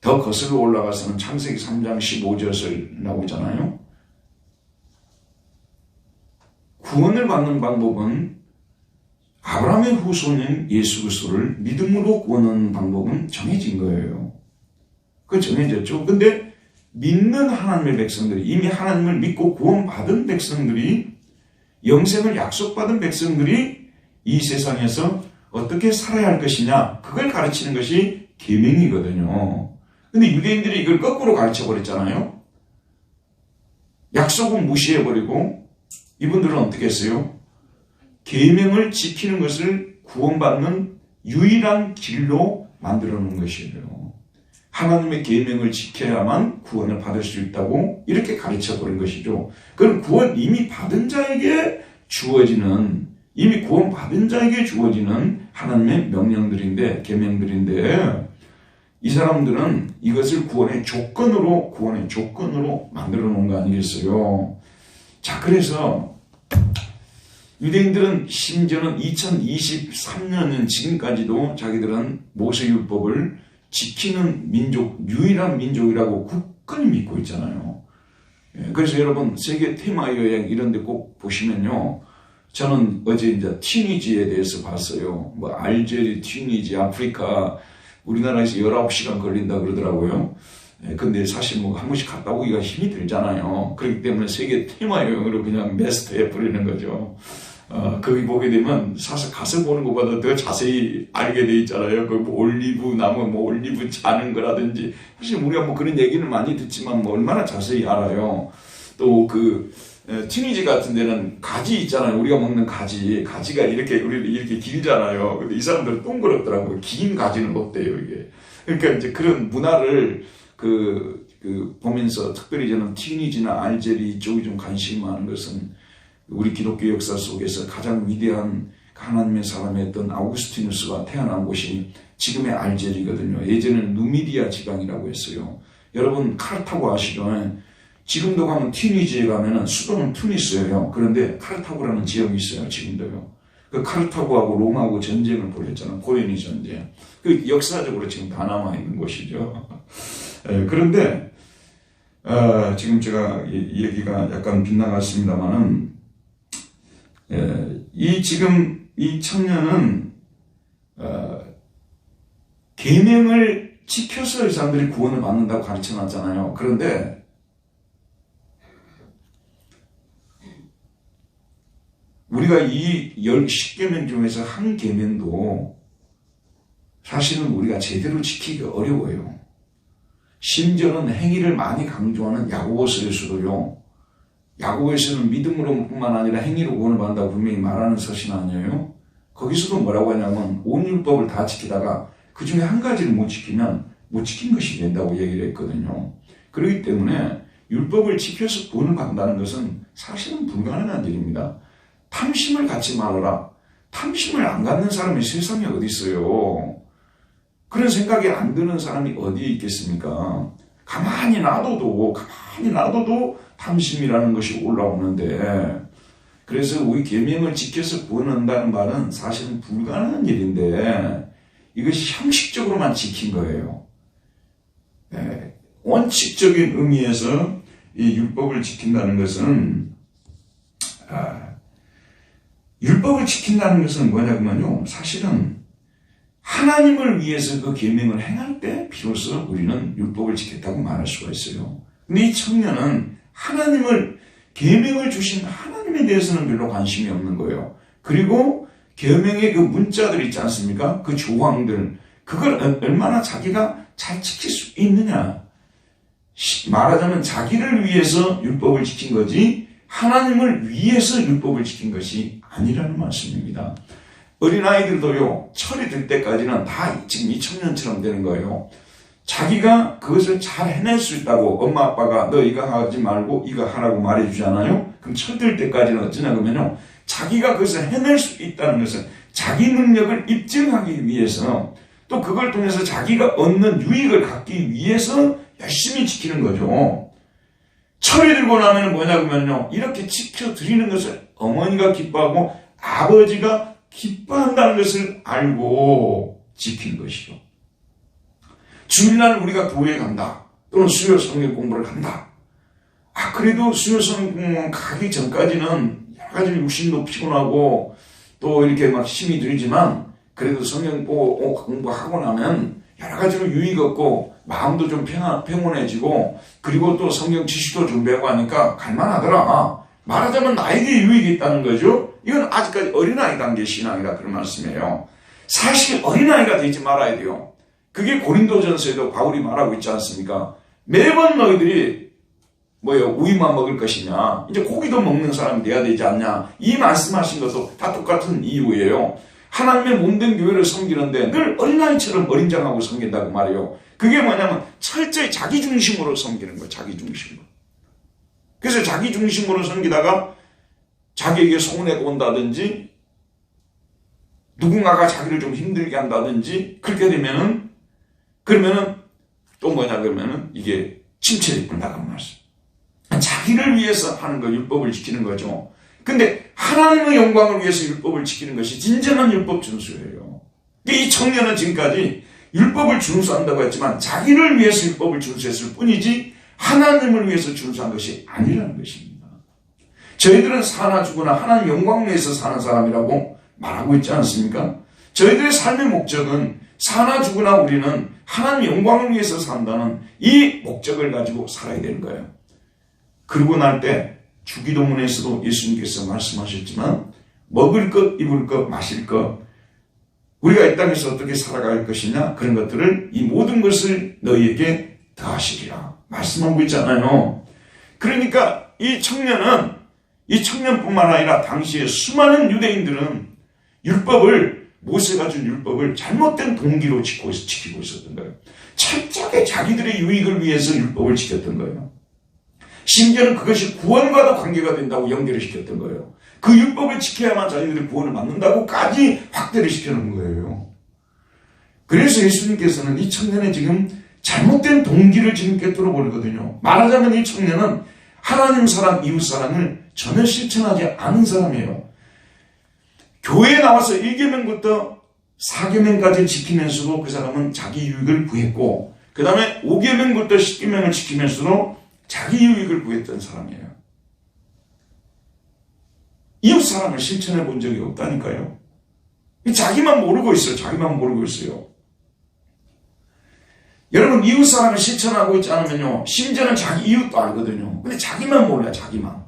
더 거슬러 올라가서는 창세기 3장 15절을 나오잖아요. 구원을 받는 방법은 아브라함의 후손인 예수 그리스도를 믿음으로 구원하는 방법은 정해진 거예요. 그 정해졌죠. 근데 믿는 하나님의 백성들이, 이미 하나님을 믿고 구원받은 백성들이, 영생을 약속받은 백성들이 이 세상에서 어떻게 살아야 할 것이냐, 그걸 가르치는 것이 계명이거든요. 근데 유대인들이 이걸 거꾸로 가르쳐버렸잖아요. 약속은 무시해버리고 이분들은 어떻게 했어요? 계명을 지키는 것을 구원받는 유일한 길로 만들어 놓은 것이에요. 하나님의 계명을 지켜야만 구원을 받을 수 있다고 이렇게 가르쳐버린 것이죠. 그건 구원 이미 받은 자에게 주어지는, 이미 구원받은 자에게 주어지는 하나님의 명령들인데, 계명들인데, 이 사람들은 이것을 구원의 조건으로 만들어 놓은 거 아니겠어요? 자, 그래서 유대인들은 심지어는 2023년인 지금까지도 자기들은 모세율법을 지키는 민족, 유일한 민족이라고 굳건히 믿고 있잖아요. 그래서 여러분 세계 테마 여행 이런 데 꼭 보시면요, 저는 어제 이제 튀니지에 대해서 봤어요. 뭐 알제리, 튀니지, 아프리카, 우리나라에서 19시간 걸린다 그러더라고요. 근데 사실 뭐 한 번씩 갔다 오기가 힘이 들잖아요. 그렇기 때문에 세계 테마 여행으로 그냥 매스터해 버리는 거죠. 거기 보게 되면 사실 가서 보는 것보다 더 자세히 알게 돼 있잖아요. 그 뭐 올리브 나무, 뭐 올리브 자는 거라든지, 사실 우리가 뭐 그런 얘기는 많이 듣지만 뭐 얼마나 자세히 알아요. 또 그 튀니지 같은 데는 가지 있잖아요. 우리가 먹는 가지가 이렇게 우리 이렇게 길잖아요. 근데 이 사람들은 동그랗더라고요. 긴 가지는 없대요, 이게. 그러니까 이제 그런 문화를 보면서 특별히 저는 튀니지나 알제리 이쪽이 좀 관심이 많은 것은 우리 기독교 역사 속에서 가장 위대한 하나님의 사람이었던 아우구스티누스가 태어난 곳이 지금의 알제리거든요. 예전에는 누미디아 지방이라고 했어요. 여러분 카르타고 아시죠? 지금도 가면 튀니지에 가면은 수도는 투니스예요. 그런데 카르타고라는 지역이 있어요. 지금도요. 그 카르타고하고 로마하고 전쟁을 벌였잖아요. 고레니 전쟁. 그 역사적으로 지금 다 남아 있는 곳이죠. 그런데 지금 제가 이 얘기가 약간 빗나갔습니다만은, 지금 이 청년은 계명을 지켜서 이 사람들이 구원을 받는다고 가르쳐놨잖아요. 그런데 우리가 이 10계명 중에서 한 계명도 사실은 우리가 제대로 지키기가 어려워요. 심지어는 행위를 많이 강조하는 야고보서에서도요, 야고보에서는 믿음으로뿐만 아니라 행위로 구원을 받는다고 분명히 말하는 서신 아니에요? 거기서도 뭐라고 하냐면 온 율법을 다 지키다가 그 중에 한 가지를 못 지키면 못 지킨 것이 된다고 얘기를 했거든요. 그렇기 때문에 율법을 지켜서 구원을 받는다는 것은 사실은 불가능한 일입니다. 탐심을 갖지 말아라. 탐심을 안 갖는 사람이 세상에 어디 있어요? 그런 생각이 안 드는 사람이 어디에 있겠습니까? 가만히 놔둬도 탐심이라는 것이 올라오는데, 그래서 우리 계명을 지켜서 구원한다는 말은 사실은 불가능한 일인데 이것이 형식적으로만 지킨 거예요. 원칙적인 의미에서 이 율법을 지킨다는 것은, 율법을 지킨다는 것은 뭐냐면요, 사실은 하나님을 위해서 그 계명을 행할 때 비로소 우리는 율법을 지켰다고 말할 수가 있어요. 근데 이 청년은 계명을 주신 하나님에 대해서는 별로 관심이 없는 거예요. 그리고 계명의 그 문자들 있지 않습니까? 그 조항들, 그걸 얼마나 자기가 잘 지킬 수 있느냐. 말하자면 자기를 위해서 율법을 지킨 거지 하나님을 위해서 율법을 지킨 것이 아니라는 말씀입니다. 어린아이들도요, 철이 들 때까지는 다 지금 이 청년처럼 되는 거예요. 자기가 그것을 잘 해낼 수 있다고 엄마 아빠가 너 이거 하지 말고 이거 하라고 말해주잖아요. 그럼 철 들 때까지는 어쩌냐 그러면요, 자기가 그것을 해낼 수 있다는 것은 자기 능력을 입증하기 위해서, 또 그걸 통해서 자기가 얻는 유익을 갖기 위해서 열심히 지키는 거죠. 철이 들고 나면 뭐냐 그러면요, 이렇게 지켜드리는 것을 어머니가 기뻐하고 아버지가 기뻐한다는 것을 알고 지키는 것이죠. 주일날 우리가 교회에 간다. 또는 수요 성경 공부를 간다. 그래도 수요 성경 공부 가기 전까지는 여러 가지 육신도 피곤하고 또 이렇게 막 힘이 들지만 그래도 성경 공부하고 나면 여러 가지로 유익 얻고 마음도 좀 평온해지고 그리고 또 성경 지식도 준비하고 하니까 갈만하더라. 말하자면 나에게 유익이 있다는 거죠. 이건 아직까지 어린아이 단계 신앙이라 그런 말씀이에요. 사실 어린아이가 되지 말아야 돼요. 그게 고린도전서에도 바울이 말하고 있지 않습니까? 매번 너희들이 우유만 먹을 것이냐, 이제 고기도 먹는 사람이 돼야 되지 않냐, 이 말씀하신 것도 다 똑같은 이유예요. 하나님의 몸된 교회를 섬기는데 늘 어린아이처럼 어린장하고 섬긴다고 말해요. 그게 뭐냐면 철저히 자기중심으로 섬기는 거예요. 자기중심으로. 그래서 자기중심으로 섬기다가 자기에게 손해가 온다든지 누군가가 자기를 좀 힘들게 한다든지 그렇게 되면은 또 그러면은 이게 침체를 입는다고 말씀. 자기를 위해서 하는 거, 율법을 지키는 거죠. 근데 하나님의 영광을 위해서 율법을 지키는 것이 진정한 율법 준수예요. 이 청년은 지금까지 율법을 준수한다고 했지만 자기를 위해서 율법을 준수했을 뿐이지 하나님을 위해서 준수한 것이 아니라는 것입니다. 저희들은 사나 죽으나 하나님 영광을 위해서 사는 사람이라고 말하고 있지 않습니까? 저희들의 삶의 목적은 사나 죽으나 우리는 하나님 영광을 위해서 산다는 이 목적을 가지고 살아야 되는 거예요. 그러고 날 때 주기도문에서도 예수님께서 말씀하셨지만 먹을 것, 입을 것, 마실 것, 우리가 이 땅에서 어떻게 살아갈 것이냐, 그런 것들을 이 모든 것을 너희에게 더하시리라 말씀하고 있잖아요. 그러니까 이 청년뿐만 아니라 당시에 수많은 유대인들은 율법을, 모세가 준 율법을 잘못된 동기로 지키고 있었던 거예요. 철저하게 자기들의 유익을 위해서 율법을 지켰던 거예요. 심지어는 그것이 구원과도 관계가 된다고 연결을 시켰던 거예요. 그 율법을 지켜야만 자기들이 구원을 받는다고까지 확대를 시켜놓은 거예요. 그래서 예수님께서는 이 청년의 지금 잘못된 동기를 지금 꿰뚫어 버리거든요. 말하자면 이 청년은 하나님 사랑, 이웃 사랑을 전혀 실천하지 않은 사람이에요. 교회에 나와서 1계명부터 4계명까지 지키면서도 그 사람은 자기 유익을 구했고, 그 다음에 5계명부터 10계명을 지키면서도 자기 유익을 구했던 사람이에요. 이웃 사랑을 실천해 본 적이 없다니까요. 자기만 모르고 있어요. 자기만 모르고 있어요. 여러분, 이웃 사랑을 실천하고 있지 않으면요, 심지어는 자기 이웃도 알거든요. 근데 자기만 몰라요. 자기만.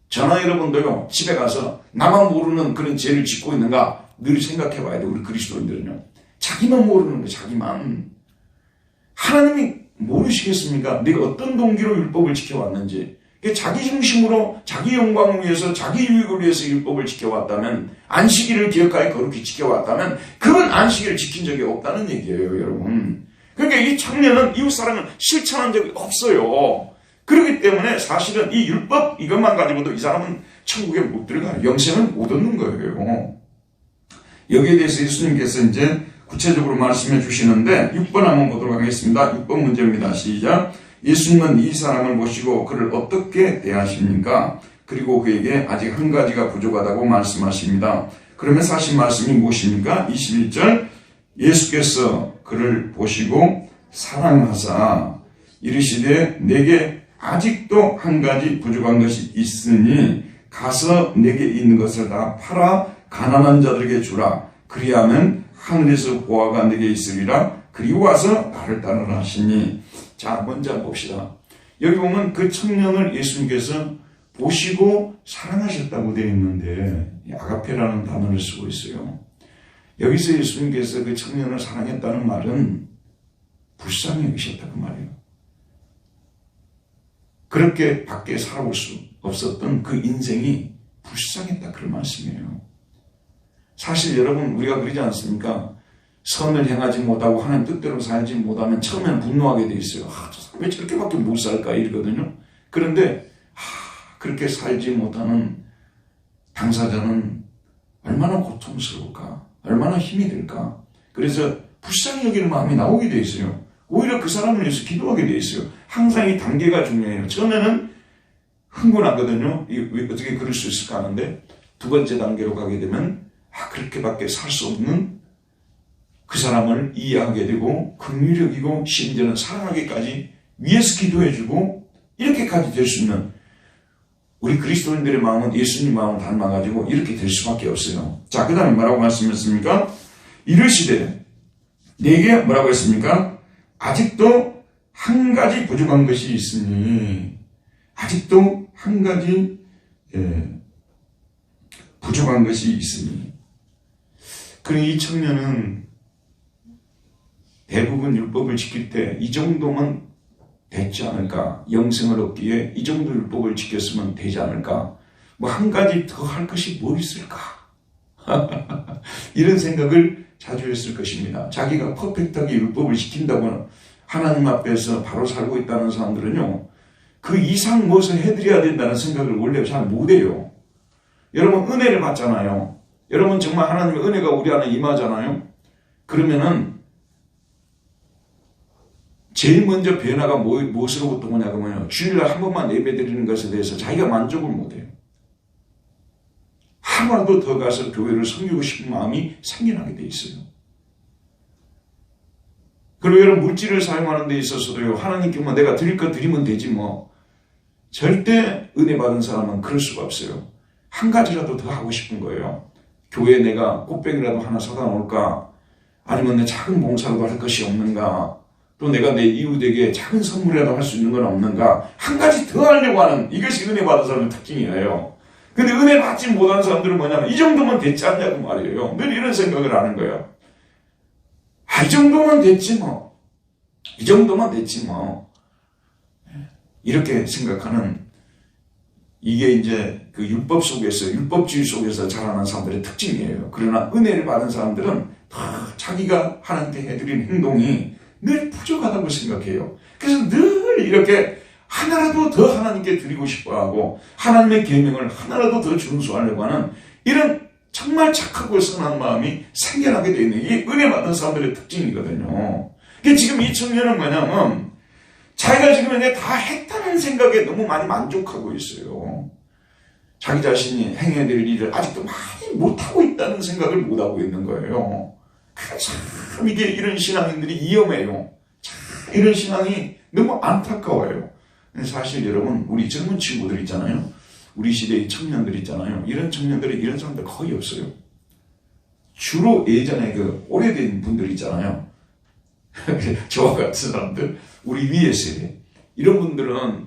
저나 여러분도요, 집에 가서 나만 모르는 그런 죄를 짓고 있는가 늘 생각해 봐야 돼요. 우리 그리스도인들은요. 자기만 모르는 거예요. 자기만. 하나님이 모르시겠습니까? 내가 어떤 동기로 율법을 지켜왔는지. 자기 중심으로 자기 영광을 위해서, 자기 유익을 위해서 율법을 지켜왔다면, 안식일을 기억하여 거룩히 지켜왔다면 그건 안식일을 지킨 적이 없다는 얘기예요, 여러분. 그러니까 이 청년은 이웃사랑을 실천한 적이 없어요. 그렇기 때문에 사실은 이 율법 이것만 가지고도 이 사람은 천국에 못 들어가요. 영생을 못 얻는 거예요. 여기에 대해서 예수님께서 이제 구체적으로 말씀해 주시는데 6번 한번 보도록 하겠습니다. 6번 문제입니다. 시작. 예수님은 이 사람을 보시고 그를 어떻게 대하십니까? 그리고 그에게 아직 한 가지가 부족하다고 말씀하십니다. 그러면서 하신 말씀이 무엇입니까? 21절. 예수께서 그를 보시고 사랑하사 이르시되 내게 아직도 한 가지 부족한 것이 있으니 가서 내게 있는 것을 다 팔아 가난한 자들에게 주라. 그리하면 하늘에서 보화가 내게 있으리라. 그리고 와서 나를 따르라 하시니. 자, 먼저 한번 봅시다. 여기 보면 그 청년을 예수님께서 보시고 사랑하셨다고 되어 있는데 아가페라는 단어를 쓰고 있어요. 여기서 예수님께서 그 청년을 사랑했다는 말은 불쌍히 여기셨다고 말이에요. 그렇게 밖에 살아볼 수 없었던 그 인생이 불쌍했다, 그런 말씀이에요. 사실 여러분, 우리가 그러지 않습니까? 선을 행하지 못하고 하나님 뜻대로 살지 못하면 처음에는 분노하게 돼 있어요. 저 사람 왜 저렇게밖에 못 살까 이러거든요. 그런데 그렇게 살지 못하는 당사자는 얼마나 고통스러울까, 얼마나 힘이 들까. 그래서 불쌍히 여기는 마음이 나오게 돼 있어요. 오히려 그 사람을 위해서 기도하게 돼 있어요. 항상 이 단계가 중요해요. 처음에는 흥분하거든요. 왜 어떻게 그럴 수 있을까 하는데 두 번째 단계로 가게 되면 그렇게밖에 살 수 없는 그 사람을 이해하게 되고 긍휼히 여기고 심지어는 사랑하기까지 위해서 기도해주고 이렇게까지 될 수 있는 우리 그리스도인들의 마음은 예수님 마음을 닮아가지고 이렇게 될 수밖에 없어요. 자, 그 다음에 뭐라고 말씀했습니까? 이르시되 내게 뭐라고 했습니까? 아직도 한 가지 부족한 것이 있으니 아직도 한 가지 부족한 것이 있으니. 그러니 이 청년은 대부분 율법을 지킬 때 이 정도면 됐지 않을까? 영생을 얻기에 이 정도 율법을 지켰으면 되지 않을까? 뭐 한 가지 더 할 것이 뭐 있을까? 이런 생각을 자주 했을 것입니다. 자기가 퍼펙트하게 율법을 지킨다고 하나님 앞에서 바로 살고 있다는 사람들은요, 그 이상 무엇을 해드려야 된다는 생각을 원래 잘 못해요. 여러분 은혜를 받잖아요. 여러분 정말 하나님의 은혜가 우리 안에 임하잖아요. 그러면은 제일 먼저 변화가 무엇으로부터 오냐 그러면 주일날 한 번만 예배드리는 것에 대해서 자기가 만족을 못해요. 하루라도 더 가서 교회를 섬기고 싶은 마음이 생겨나게 돼 있어요. 그리고 이런 물질을 사용하는 데 있어서도요, 하나님께만 내가 드릴 거 드리면 되지 뭐. 절대 은혜 받은 사람은 그럴 수가 없어요. 한 가지라도 더 하고 싶은 거예요. 교회에 내가 꽃병이라도 하나 사다 놓을까? 아니면 내 작은 봉사라도 할 것이 없는가? 또 내가 내 이웃에게 작은 선물이라도 할 수 있는 건 없는가? 한 가지 더 하려고 하는 이것이 은혜 받은 사람의 특징이에요. 근데 은혜 받지 못한 사람들은 뭐냐면 이 정도면 됐지 않냐고 말이에요. 늘 이런 생각을 하는 거예요. 이 정도면 됐지 뭐. 이 정도면 됐지 뭐. 이렇게 생각하는, 이게 이제 그 율법 속에서, 율법주의 속에서 자라는 사람들의 특징이에요. 그러나 은혜를 받은 사람들은 다 자기가 하나님께 해드린 행동이 늘 부족하다고 생각해요. 그래서 늘 이렇게 하나라도 더 하나님께 드리고 싶어하고 하나님의 계명을 하나라도 더 준수하려고 하는 이런 정말 착하고 선한 마음이 생겨나게 되어 있는 이 은혜 받은 사람들의 특징이거든요. 그러니까 지금 이 청년은 뭐냐면 자기가 지금 이제 다 했다는 생각에 너무 많이 만족하고 있어요. 자기 자신이 행해야 될 일을 아직도 많이 못하고 있다는 생각을 못하고 있는 거예요. 참 이게 이런 신앙인들이 위험해요. 참 이런 신앙이 너무 안타까워요. 사실 여러분 우리 젊은 친구들 있잖아요. 우리 시대의 청년들 있잖아요. 이런 청년들이 이런 사람들 거의 없어요. 주로 예전에 그 오래된 분들 있잖아요. 저와 같은 사람들, 우리 위의 세대, 이런 분들은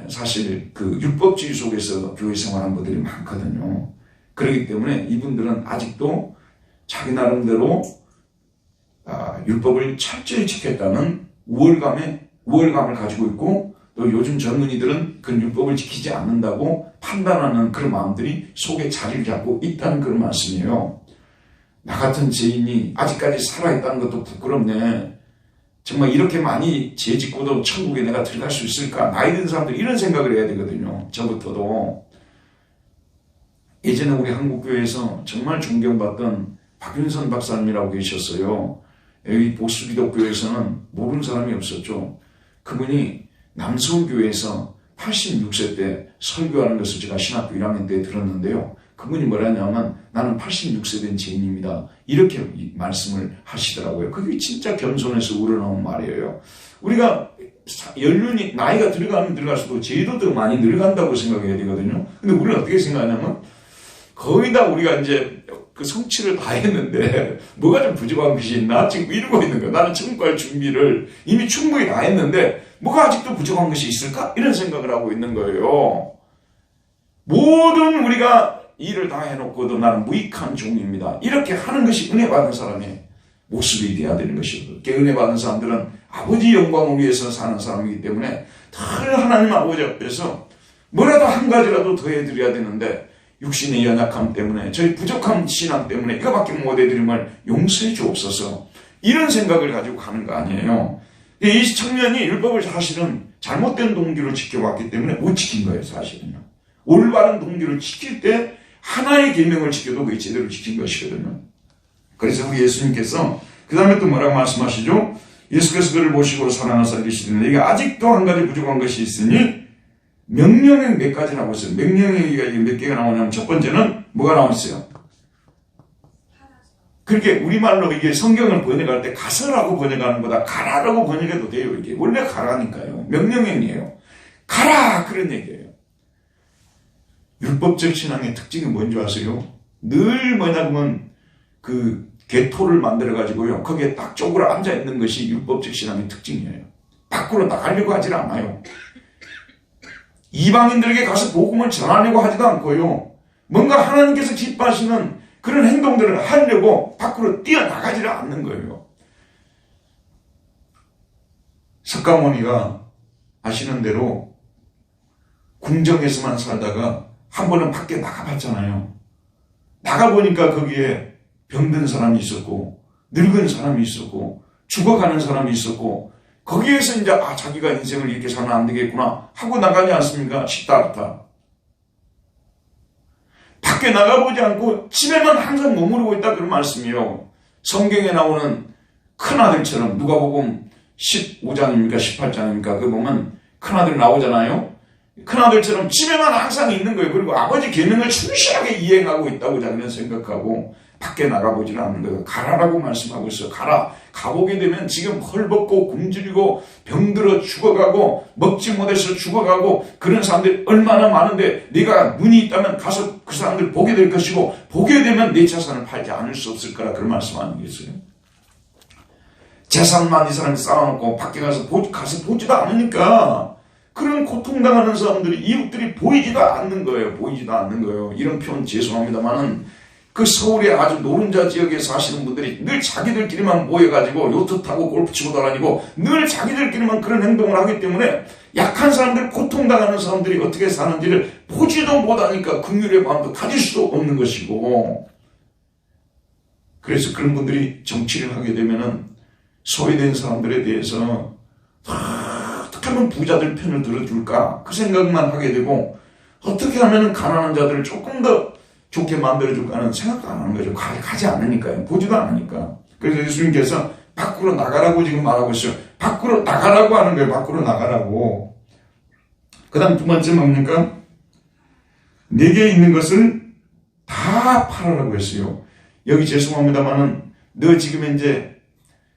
사실 그 율법주의 속에서 교회 생활한 분들이 많거든요. 그렇기 때문에 이분들은 아직도 자기 나름대로 율법을 철저히 지켰다는 우월감을 가지고 있고, 또 요즘 젊은이들은 그 율법을 지키지 않는다고 판단하는 그런 마음들이 속에 자리를 잡고 있다는 그런 말씀이에요. 나 같은 죄인이 아직까지 살아있다는 것도 부끄럽네. 정말 이렇게 많이 죄 짓고도 천국에 내가 들어갈 수 있을까? 나이 든 사람들이 이런 생각을 해야 되거든요. 저부터도. 예전에 우리 한국교회에서 정말 존경받던 박윤선 박사님이라고 계셨어요. 여기 보수기독교에서는 모르는 사람이 없었죠. 그분이 남성교회에서 86세 때 설교하는 것을 제가 신학교 1학년 때 들었는데요. 그분이 뭐라냐면 나는 86세 된 죄인입니다. 이렇게 말씀을 하시더라고요. 그게 진짜 겸손해서 우러나온 말이에요. 우리가 연륜이 나이가 들어가면 들어갈수록 죄도 더 많이 늘어간다고 생각해야 되거든요. 근데 우리는 어떻게 생각하냐면 거의 다 우리가 이제 그 성취를 다 했는데 뭐가 좀 부족한 것이 있나? 지금 이러고 있는 거야. 나는 천국 갈 준비를 이미 충분히 다 했는데 뭐가 아직도 부족한 것이 있을까? 이런 생각을 하고 있는 거예요. 모든 우리가 일을 다 해놓고도 나는 무익한 종입니다. 이렇게 하는 것이 은혜 받은 사람의 모습이 되어야 되는 것이고, 은혜 받은 사람들은 아버지 영광을 위해서 사는 사람이기 때문에 늘 하나님 아버지 앞에서 뭐라도 한 가지라도 더 해드려야 되는데 육신의 연약함 때문에, 저희 부족한 신앙 때문에 이거밖에 못 해드림을 용서해 주옵소서, 이런 생각을 가지고 가는 거 아니에요. 이 청년이 율법을 사실은 잘못된 동기로 지켜왔기 때문에 못 지킨 거예요. 사실은요. 올바른 동기를 지킬 때 하나의 계명을 지켜도 그게 제대로 지킨 것이거든요. 그래서 우리 예수님께서 그 다음에 또 뭐라고 말씀하시죠? 예수께서 그를 보시고 사랑하사 이르시되 내게 아직도 한 가지 부족한 것이 있으니, 명령에 몇 가지 나오고 있어요. 명령에 몇 개가 나오냐면 첫 번째는 뭐가 나와 있어요? 그렇게 우리말로 이게 성경을 번역할 때 가서라고 번역하는 것보다 가라라고 번역해도 돼요. 이게 원래 가라니까요. 명령형이에요. 가라 그런 얘기예요. 율법적 신앙의 특징이 뭔지 아세요? 늘 뭐냐면 그 개토를 만들어 가지고요. 거기에 딱 쪽으로 앉아 있는 것이 율법적 신앙의 특징이에요. 밖으로 나가려고 하질 않아요. 이방인들에게 가서 복음을 전하려고 하지도 않고요. 뭔가 하나님께서 기뻐하시는 그런 행동들을 하려고 밖으로 뛰어나가지를 않는 거예요. 석가모니가 아시는 대로 궁정에서만 살다가 한 번은 밖에 나가봤잖아요. 나가보니까 거기에 병든 사람이 있었고 늙은 사람이 있었고 죽어가는 사람이 있었고 거기에서 이제 자기가 인생을 이렇게 살면 안 되겠구나 하고 나가지 않습니까? 시다르타. 밖에 나가보지 않고 집에만 항상 머무르고 있다 그런 말씀이에요. 성경에 나오는 큰아들처럼 누가복음 15장입니까 18장입니까 그 보면 큰아들 나오잖아요. 큰아들처럼 집에만 항상 있는 거예요. 그리고 아버지 계명을 충실하게 이행하고 있다고 자기는 생각하고 밖에 나가보지는 않는 거예요. 가라라고 말씀하고 있어요. 가라. 가보게 되면 지금 헐벗고 굶주리고 병들어 죽어가고 먹지 못해서 죽어가고 그런 사람들이 얼마나 많은데 네가 눈이 있다면 가서 그 사람들 보게 될 것이고 보게 되면 내 재산을 팔지 않을 수 없을 거라 그런 말씀하는 게 있어요. 재산만 이 사람이 쌓아놓고 밖에 가서 보지도 않으니까 그런 고통당하는 사람들이 이웃들이 보이지도 않는 거예요. 보이지도 않는 거예요. 이런 표현 죄송합니다만은 그 서울의 아주 노른자 지역에 사시는 분들이 늘 자기들끼리만 모여가지고 요트 타고 골프 치고 돌아다니고 늘 자기들끼리만 그런 행동을 하기 때문에 약한 사람들, 고통당하는 사람들이 어떻게 사는지를 보지도 못하니까 긍휼의 마음도 가질 수도 없는 것이고 그래서 그런 분들이 정치를 하게 되면은 소외된 사람들에 대해서 어떻게 하면 부자들 편을 들어줄까 그 생각만 하게 되고 어떻게 하면 가난한 자들을 조금 더 좋게 만들어줄까 하는 생각도 안 하는 거죠. 가지 않으니까요. 보지도 않으니까. 그래서 예수님께서 밖으로 나가라고 지금 말하고 있어요. 밖으로 나가라고 하는 거예요. 밖으로 나가라고. 그 다음 두 번째 뭡니까? 내게 있는 것을 다 팔아라고 했어요. 여기 죄송합니다만은 너 지금 이제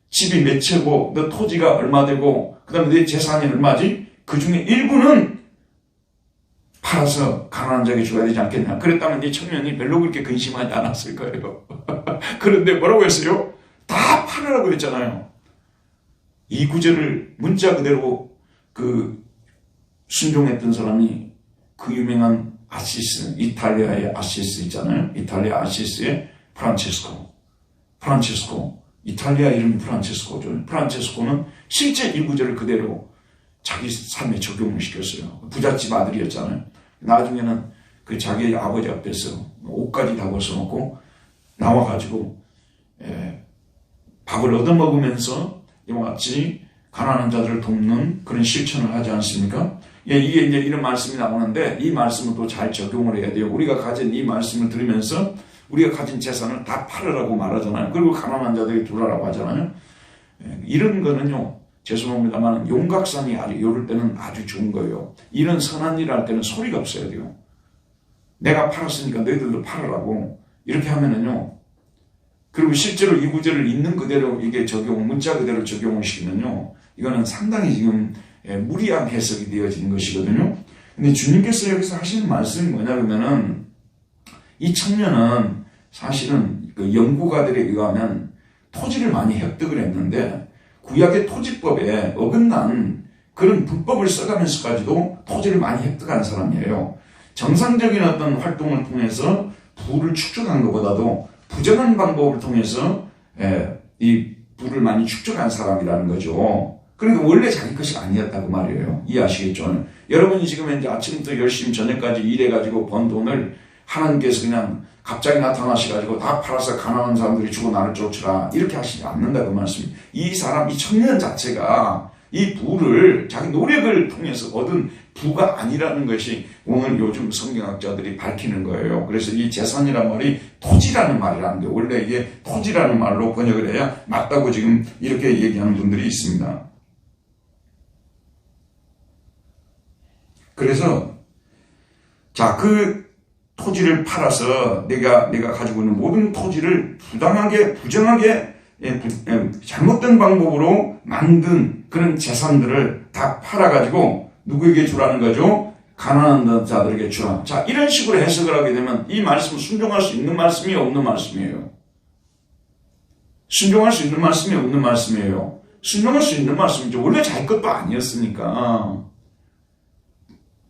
집이 몇 채고 너 토지가 얼마 되고 그 다음에 내 재산이 얼마지? 그 중에 일부는 팔아서 가난한 자에게 줘야 되지 않겠냐. 그랬다면 이 청년이 별로 그렇게 근심하지 않았을 거예요. 그런데 뭐라고 했어요? 다 팔으라고 했잖아요. 이 구절을 문자 그대로 그 순종했던 사람이 그 유명한 아시스, 이탈리아의 아시스 있잖아요. 이탈리아 아시스의 프란체스코. 이탈리아 이름이 프란체스코죠. 프란체스코는 실제 이 구절을 그대로 자기 삶에 적용을 시켰어요. 부잣집 아들이었잖아요. 나중에는 그 자기 아버지 앞에서 옷까지 다 벗어놓고 나와가지고 밥을 얻어먹으면서 이와 같이 가난한 자들을 돕는 그런 실천을 하지 않습니까? 이게 이제 이런 말씀이 나오는데 이 말씀은 또 잘 적용을 해야 돼요. 우리가 가진 이 말씀을 들으면서 우리가 가진 재산을 다 팔으라고 말하잖아요. 그리고 가난한 자들에게 주라라고 하잖아요. 이런 거는요. 죄송합니다만 용각산이 이럴 때는 아주 좋은 거예요. 이런 선한 일을 할 때는 소리가 없어야 돼요. 내가 팔았으니까 너희들도 팔으라고 이렇게 하면은요. 그리고 실제로 이 구절을 있는 그대로 이게 문자 그대로 적용을 시키면요. 이거는 상당히 지금 무리한 해석이 되어지는 것이거든요. 근데 주님께서 여기서 하시는 말씀이 뭐냐 그러면은 이 청년은 사실은 그 연구가들에 의하면 토지를 많이 획득을 했는데 구약의 토지법에 어긋난 그런 불법을 써가면서까지도 토지를 많이 획득한 사람이에요. 정상적인 어떤 활동을 통해서 부를 축적한 것보다도 부정한 방법을 통해서 이 부를 많이 축적한 사람이라는 거죠. 그러니까 원래 자기 것이 아니었다고 말이에요. 이해하시겠죠? 여러분이 지금 이제 아침부터 열심히 저녁까지 일해가지고 번 돈을 하나님께서 그냥 갑자기 나타나셔가지고 다 팔아서 가난한 사람들이 주고 나를 쫓으라 이렇게 하시지 않는다 그 말씀이. 이 사람, 이 청년 자체가 이 부를 자기 노력을 통해서 얻은 부가 아니라는 것이 오늘 요즘 성경학자들이 밝히는 거예요. 그래서 이 재산이란 말이 토지라는 말이라는 게 원래 이게 토지라는 말로 번역을 해야 맞다고 지금 이렇게 얘기하는 분들이 있습니다. 그래서 자, 그 토지를 팔아서 내가 가지고 있는 모든 토지를 부정하게 잘못된 방법으로 만든 그런 재산들을 다 팔아가지고 누구에게 주라는 거죠? 가난한 자들에게 주라. 자, 이런 식으로 해석을 하게 되면 이 말씀은 순종할 수 있는 말씀이 없는 말씀이에요. 순종할 수 있는 말씀이 없는 말씀이에요. 순종할 수 있는 말씀이죠. 원래 자기 것도 아니었으니까.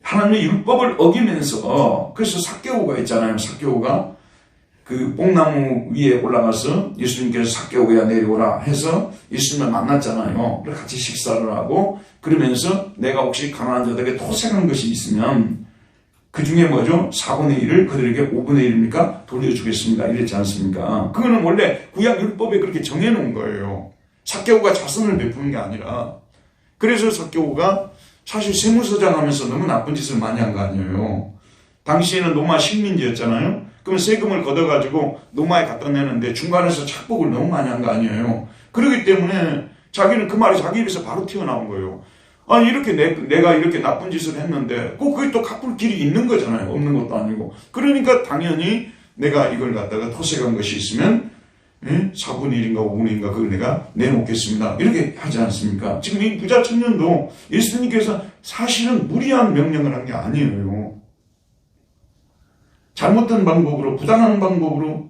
하나님의 율법을 어기면서, 그래서 삭개오가 있잖아요. 삭개오가 그 뽕나무 위에 올라가서 예수님께서 삭개오야 내려오라 해서 예수님을 만났잖아요. 그래서 같이 식사를 하고 그러면서 내가 혹시 가난한 자들에게 토색한 것이 있으면 그 중에 뭐죠? 4분의 1을 그들에게 5분의 1입니까? 돌려주겠습니다. 이랬지 않습니까? 그거는 원래 구약 율법에 그렇게 정해놓은 거예요. 삭개오가 자선을 베푸는 게 아니라. 그래서 삭개오가 사실 세무서장 하면서 너무 나쁜 짓을 많이 한 거 아니에요. 당시에는 로마 식민지였잖아요. 그러면 세금을 걷어가지고 로마에 갖다 내는데 중간에서 착복을 너무 많이 한 거 아니에요. 그렇기 때문에 자기는 그 말이 자기 입에서 바로 튀어나온 거예요. 아니 이렇게 내가 이렇게 나쁜 짓을 했는데 꼭 그게 또 갚을 길이 있는 거잖아요. 없는 것도 아니고. 그러니까 당연히 내가 이걸 갖다가 토색한 것이 있으면 4분의 1인가 5분의 1인가 그걸 내가 내놓겠습니다. 이렇게 하지 않습니까? 지금 이 부자 청년도 예수님께서 사실은 무리한 명령을 한 게 아니에요. 잘못된 방법으로 부당한 방법으로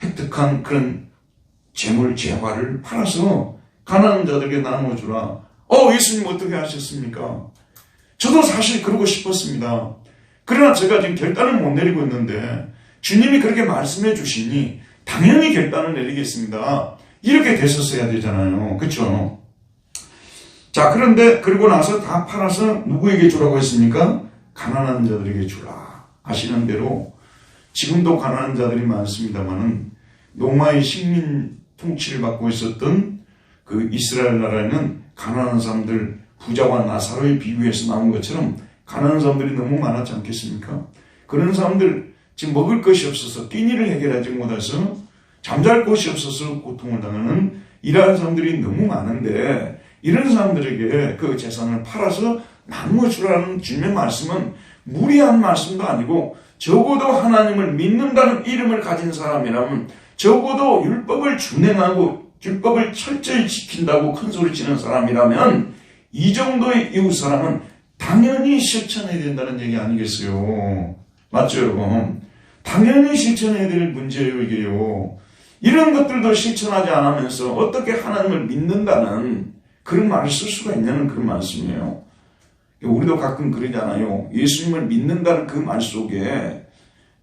획득한 그런 재물 재화를 팔아서 가난한 자들에게 나눠주라. 예수님 어떻게 하셨습니까? 저도 사실 그러고 싶었습니다. 그러나 제가 지금 결단을 못 내리고 있는데 주님이 그렇게 말씀해 주시니 당연히 결단을 내리겠습니다. 이렇게 됐었어야 되잖아요. 그렇죠? 자, 그런데 그러고 나서 다 팔아서 누구에게 주라고 했습니까? 가난한 자들에게 주라. 아시는 대로 지금도 가난한 자들이 많습니다만은 로마의 식민 통치를 받고 있었던 그 이스라엘 나라에는 가난한 사람들, 부자와 나사로의 비유에서 나온 것처럼 가난한 사람들이 너무 많았지 않겠습니까? 그런 사람들 지금 먹을 것이 없어서 끼니를 해결하지 못해서 잠잘 곳이 없어서 고통을 당하는 이러한 사람들이 너무 많은데 이런 사람들에게 그 재산을 팔아서 나누어 주라는 주님의 말씀은 무리한 말씀도 아니고 적어도 하나님을 믿는다는 이름을 가진 사람이라면 적어도 율법을 준행하고 율법을 철저히 지킨다고 큰소리치는 사람이라면 이 정도의 이웃 사람은 당연히 실천해야 된다는 얘기 아니겠어요? 맞죠 여러분? 당연히 실천해야 될 문제예요 이게요. 이런 것들도 실천하지 않으면서 어떻게 하나님을 믿는다는 그런 말을 쓸 수가 있냐는 그런 말씀이에요. 우리도 가끔 그러잖아요. 예수님을 믿는다는 그 말 속에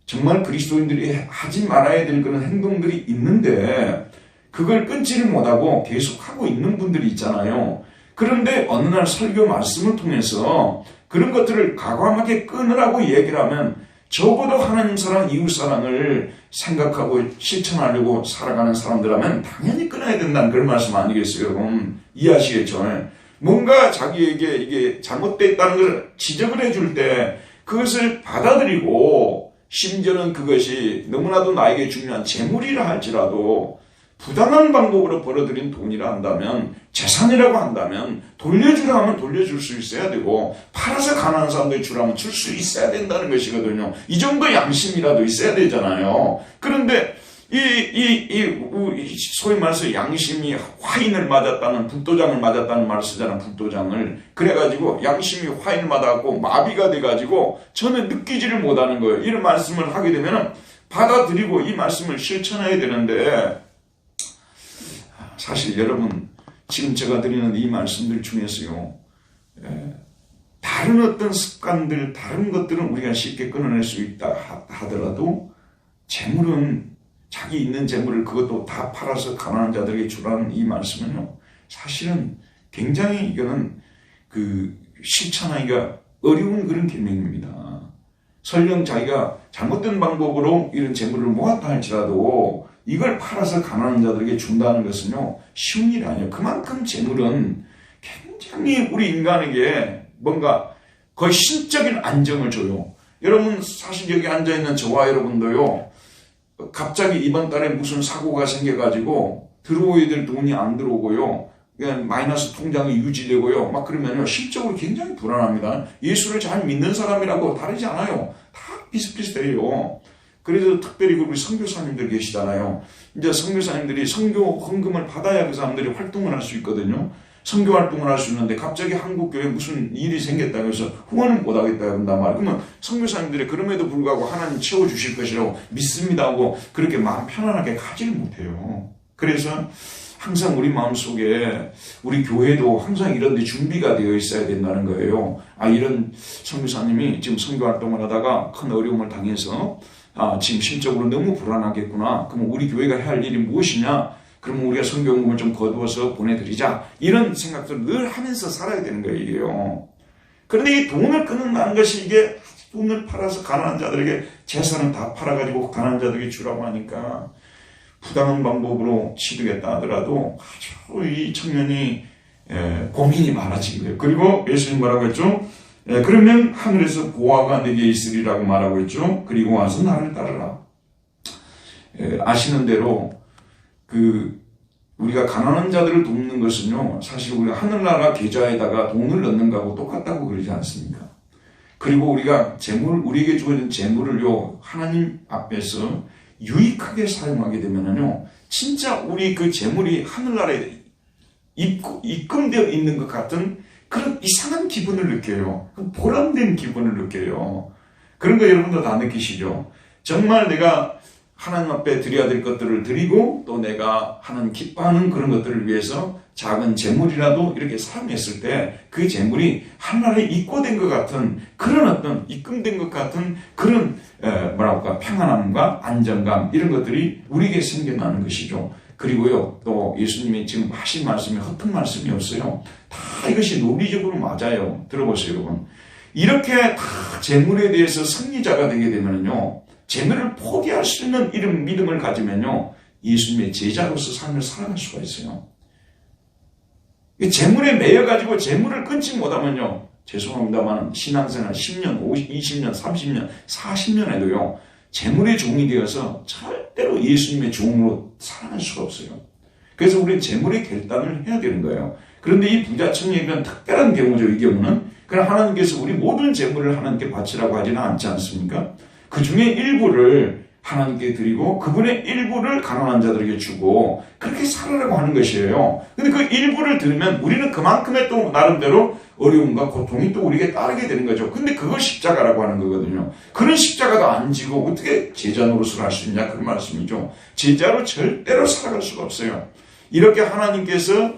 정말 그리스도인들이 하지 말아야 될 그런 행동들이 있는데 그걸 끊지를 못하고 계속하고 있는 분들이 있잖아요. 그런데 어느 날 설교 말씀을 통해서 그런 것들을 과감하게 끊으라고 얘기를 하면 적어도 하나님 사랑, 이웃 사랑을 생각하고 실천하려고 살아가는 사람들하면 당연히 끊어야 된다는 그런 말씀 아니겠어요? 여러분 이해하시겠죠? 뭔가 자기에게 이게 잘못되어 있다는 걸 지적을 해줄 때 그것을 받아들이고 심지어는 그것이 너무나도 나에게 중요한 재물이라 할지라도 부당한 방법으로 벌어들인 돈이라 한다면 재산이라고 한다면 돌려주라 하면 돌려줄 수 있어야 되고 팔아서 가난한 사람들이 주라면 줄 수 있어야 된다는 것이거든요. 이 정도 양심이라도 있어야 되잖아요. 그런데 소위 말해서 양심이 화인을 맞았다는 불도장을 맞았다는 말을 쓰잖아요. 불도장을. 그래가지고 양심이 화인을 맞아갖고 마비가 돼가지고 전혀 느끼지를 못하는 거예요. 이런 말씀을 하게 되면 받아들이고 이 말씀을 실천해야 되는데 사실 여러분 지금 제가 드리는 이 말씀들 중에서요 다른 어떤 습관들 다른 것들은 우리가 쉽게 끊어낼 수 있다 하더라도 재물은 자기 있는 재물을 그것도 다 팔아서 가난한 자들에게 주라는 이 말씀은요 사실은 굉장히 이거는 실천하기가 어려운 그런 계명입니다. 설령 자기가 잘못된 방법으로 이런 재물을 모았다 할지라도 이걸 팔아서 가난한 자들에게 준다는 것은요 쉬운 일이 아니에요. 그만큼 재물은 굉장히 우리 인간에게 뭔가 거의 신적인 안정을 줘요. 여러분 사실 여기 앉아있는 저와 여러분도요 갑자기 이번 달에 무슨 사고가 생겨가지고 들어오야 될 돈이 안 들어오고요 그냥 마이너스 통장이 유지되고요 막 그러면요 실적으로 굉장히 불안합니다. 예수를 잘 믿는 사람이라고 다르지 않아요. 다 비슷비슷해요. 그래서 특별히 우리 선교사님들 계시잖아요. 이제 선교사님들이 선교 헌금을 받아야 그 사람들이 활동을 할 수 있거든요. 선교 활동을 할 수 있는데 갑자기 한국교회에 무슨 일이 생겼다고 해서 후원은 못하겠다 한단 말이에요. 그러면 선교사님들이 그럼에도 불구하고 하나님 채워주실 것이라고 믿습니다 하고 그렇게 마음 편안하게 가지를 못해요. 그래서 항상 우리 마음속에 우리 교회도 항상 이런 데 준비가 되어 있어야 된다는 거예요. 이런 선교사님이 지금 선교 활동을 하다가 큰 어려움을 당해서 지금 심적으로 너무 불안하겠구나. 그럼 우리 교회가 해야 할 일이 무엇이냐? 그러면 우리가 선교헌금을 좀 거두어서 보내드리자. 이런 생각들을 늘 하면서 살아야 되는 거예요. 그런데 이 돈을 끊는다는 것이 이게 돈을 팔아서 가난한 자들에게 재산을 다 팔아가지고 가난한 자들에게 주라고 하니까 부당한 방법으로 치르겠다 하더라도 아주 이 청년이 고민이 많아진 거예요. 그리고 예수님 뭐라고 했죠? 그러면 하늘에서 보화가 내게 있으리라고 말하고 있죠. 그리고 와서 나를 따르라. 아시는 대로 우리가 가난한 자들을 돕는 것은요, 사실 우리가 하늘나라 계좌에다가 돈을 넣는 거하고 똑같다고 그러지 않습니까? 그리고 우리가 우리에게 주어진 재물을요, 하나님 앞에서 유익하게 사용하게 되면은요, 진짜 우리 그 재물이 하늘나라에 입금되어 있는 것 같은 그런 이상한 기분을 느껴요. 보람된 기분을 느껴요. 그런 거 여러분도 다 느끼시죠? 정말 내가 하나님 앞에 드려야 될 것들을 드리고 또 내가 하나님 기뻐하는 그런 것들을 위해서 작은 재물이라도 이렇게 사용했을 때 그 재물이 하나님에 입고된 것 같은 그런 어떤 입금된 것 같은 그런 평안함과 안정감 이런 것들이 우리에게 생겨나는 것이죠. 그리고요 또 예수님이 지금 하신 말씀이 허튼 말씀이 없어요. 다 이것이 논리적으로 맞아요. 들어보세요 여러분. 이렇게 다 재물에 대해서 승리자가 되게 되면요 재물을 포기할 수 있는 이런 믿음을 가지면요 예수님의 제자로서 삶을 살아갈 수가 있어요. 재물에 매여가지고 재물을 끊지 못하면요 죄송합니다만 신앙생활 10년, 20년, 30년, 40년 해도요 재물의 종이 되어서 절대로 예수님의 종으로 살아갈 수가 없어요. 그래서 우리는 재물의 결단을 해야 되는 거예요. 그런데 이 부자 청년은 특별한 경우죠. 이 경우는 그럼 하나님께서 우리 모든 재물을 하나님께 바치라고 하지는 않지 않습니까? 그 중에 일부를 하나님께 드리고 그분의 일부를 가난한 자들에게 주고 그렇게 살아라고 하는 것이에요. 근데 그 일부를 들으면 우리는 그만큼의 또 나름대로 어려움과 고통이 또 우리에게 따르게 되는 거죠. 근데 그걸 십자가라고 하는 거거든요. 그런 십자가도 안 지고 어떻게 제자 노릇을 할 수 있냐 그런 말씀이죠. 제자로 절대로 살아갈 수가 없어요. 이렇게 하나님께서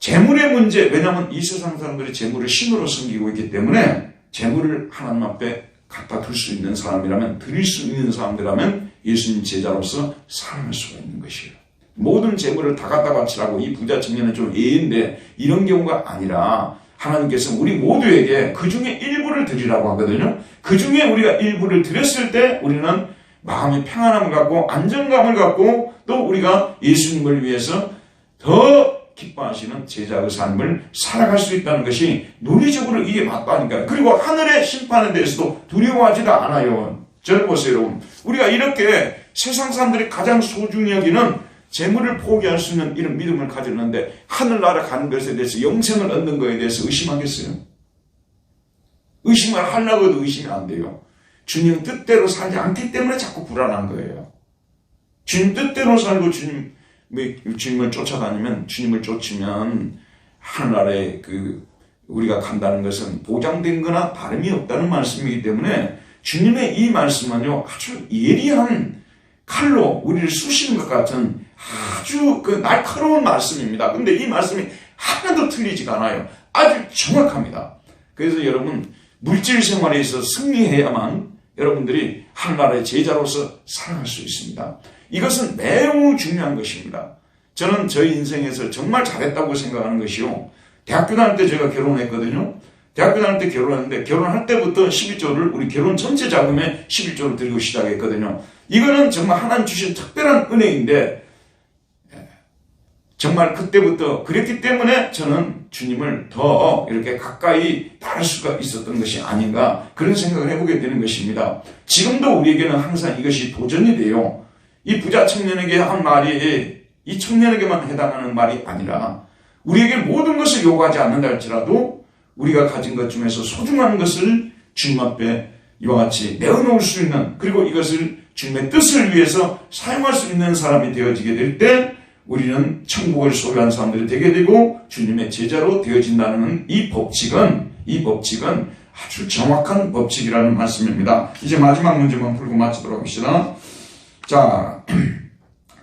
재물의 문제, 왜냐하면 이 세상 사람들이 재물을 신으로 섬기고 있기 때문에 재물을 하나님 앞에 갖다 둘 수 있는 사람이라면, 드릴 수 있는 사람들이라면 예수님 제자로서 살아갈 수가 있는 것이에요. 모든 재물을 다 갖다 바치라고 이 부자 청년은 좀 예인데 이런 경우가 아니라 하나님께서 우리 모두에게 그 중에 일부를 드리라고 하거든요. 그 중에 우리가 일부를 드렸을 때 우리는 마음의 평안함을 갖고 안정감을 갖고 또 우리가 예수님을 위해서 더 기뻐하시는 제자의 삶을 살아갈 수 있다는 것이 논리적으로 이게 맞다니까요. 그리고 하늘의 심판에 대해서도 두려워하지도 않아요. 저를 보세요, 여러분. 우리가 이렇게 세상 사람들이 가장 소중히 여기는 재물을 포기할 수 있는 이런 믿음을 가졌는데 하늘나라 가는 것에 대해서 영생을 얻는 것에 대해서 의심하겠어요? 의심을 하려고 해도 의심이 안 돼요. 주님 뜻대로 살지 않기 때문에 자꾸 불안한 거예요. 주님 뜻대로 살고 주님을 쫓아다니면, 주님을 쫓으면 하늘나라에 우리가 간다는 것은 보장된 거나 다름이 없다는 말씀이기 때문에 주님의 이 말씀은요 아주 예리한 칼로 우리를 쑤시는 것 같은 아주 날카로운 말씀입니다. 근데 이 말씀이 하나도 틀리지가 않아요. 아주 정확합니다. 그래서 여러분 물질 생활에 있어서 승리해야만 여러분들이 하늘나라의 제자로서 살아갈 수 있습니다. 이것은 매우 중요한 것입니다. 저는 저희 인생에서 정말 잘했다고 생각하는 것이요. 대학교 다닐 때 제가 결혼했거든요. 대학교 다닐 때 결혼했는데 결혼할 때부터 11조를 우리 결혼 전체 자금에 11조를 드리고 시작했거든요. 이거는 정말 하나님 주신 특별한 은혜인데 정말 그때부터 그랬기 때문에 저는 주님을 더 이렇게 가까이 따를 수가 있었던 것이 아닌가 그런 생각을 해보게 되는 것입니다. 지금도 우리에게는 항상 이것이 도전이 돼요. 이 부자 청년에게 한 말이 이 청년에게만 해당하는 말이 아니라 우리에게 모든 것을 요구하지 않는다 할지라도 우리가 가진 것 중에서 소중한 것을 주님 앞에 이와 같이 내어놓을 수 있는, 그리고 이것을 주님의 뜻을 위해서 사용할 수 있는 사람이 되어지게 될 때 우리는 천국을 소유한 사람들이 되게 되고 주님의 제자로 되어진다는 이 법칙은 아주 정확한 법칙이라는 말씀입니다. 이제 마지막 문제만 풀고 마치도록 합시다. 자,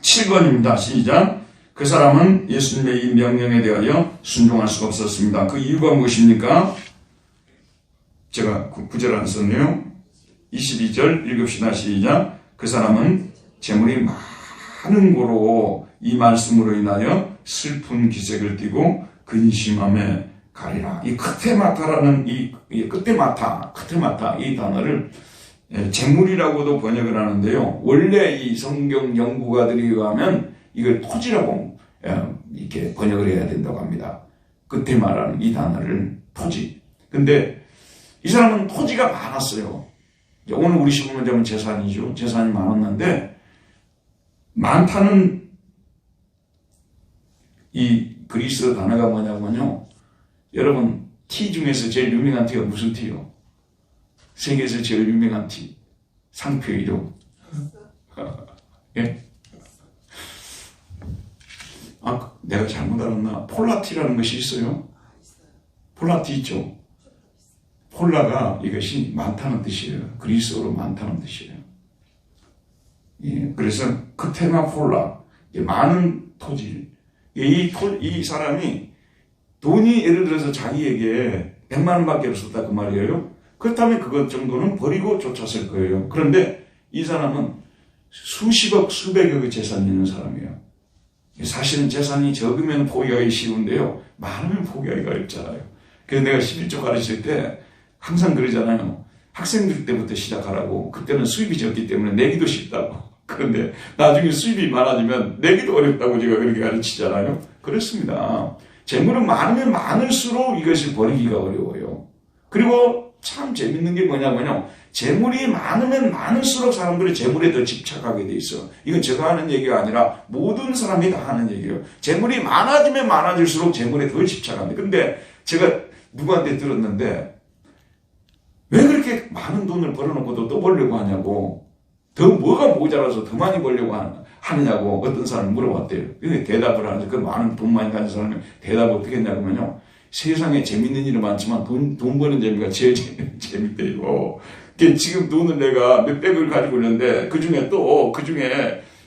7번입니다. 시작. 그 사람은 예수님의 이 명령에 대하여 순종할 수가 없었습니다. 그 이유가 무엇입니까? 제가 구절 안 썼네요. 22절 읽읍시다. 시작. 그 사람은 재물이 많은 고로 이 말씀으로 인하여 슬픈 기색을 띠고 근심함에 가리라. 이 크테마타라는 이 크테마타 이 단어를 재물이라고도 번역을 하는데요. 원래 이 성경 연구가들에 의하면 이걸 토지라고 이렇게 번역을 해야 된다고 합니다. 크테마라는 이 단어를 토지. 근데 이 사람은 토지가 많았어요. 오늘 우리 식으면 되면 재산이죠. 재산이 많았는데 많다는 이 그리스 단어가 뭐냐면요. 여러분 티 중에서 제일 유명한 티가 무슨 티요? 세계에서 제일 유명한 티. 상표이죠. 예? 아, 내가 잘못 알았나? 폴라티라는 것이 있어요. 폴라티 있죠. 폴라가 이것이 많다는 뜻이에요. 그리스어로 많다는 뜻이에요. 예, 그래서 크테마 폴라, 많은 토지. 이 사람이 돈이 예를 들어서 자기에게 100만 원밖에 없었다 그 말이에요. 그렇다면 그것 정도는 버리고 쫓았을 거예요. 그런데 이 사람은 수십억, 수백억의 재산이 있는 사람이에요. 사실은 재산이 적으면 포기하기 쉬운데요. 많으면 포기하기가 어렵잖아요. 그래서 내가 11조 가르칠 때 항상 그러잖아요. 학생들 때부터 시작하라고. 그때는 수입이 적기 때문에 내기도 쉽다고. 그런데 나중에 수입이 많아지면 내기도 어렵다고 제가 그렇게 가르치잖아요. 그렇습니다. 재물은 많으면 많을수록 이것을 버리기가 어려워요. 그리고 참 재밌는 게 뭐냐면요. 재물이 많으면 많을수록 사람들이 재물에 더 집착하게 돼 있어. 이건 제가 하는 얘기가 아니라 모든 사람이 다 하는 얘기예요. 재물이 많아지면 많아질수록 재물에 더 집착합니다. 근데 제가 누구한테 들었는데 왜 그렇게 많은 돈을 벌어놓고도 또 벌려고 하냐고, 더 뭐가 모자라서 더 많이 벌려고 하느냐고 어떤 사람이 물어봤대요. 근데 대답을 하는데 그 많은 돈 많이 가진 사람이 대답을 어떻게 했냐면요. 세상에 재밌는 일은 많지만 돈 버는 재미가 제일 재밌대요. 지금 돈을 내가 몇백을 가지고 있는데 그 중에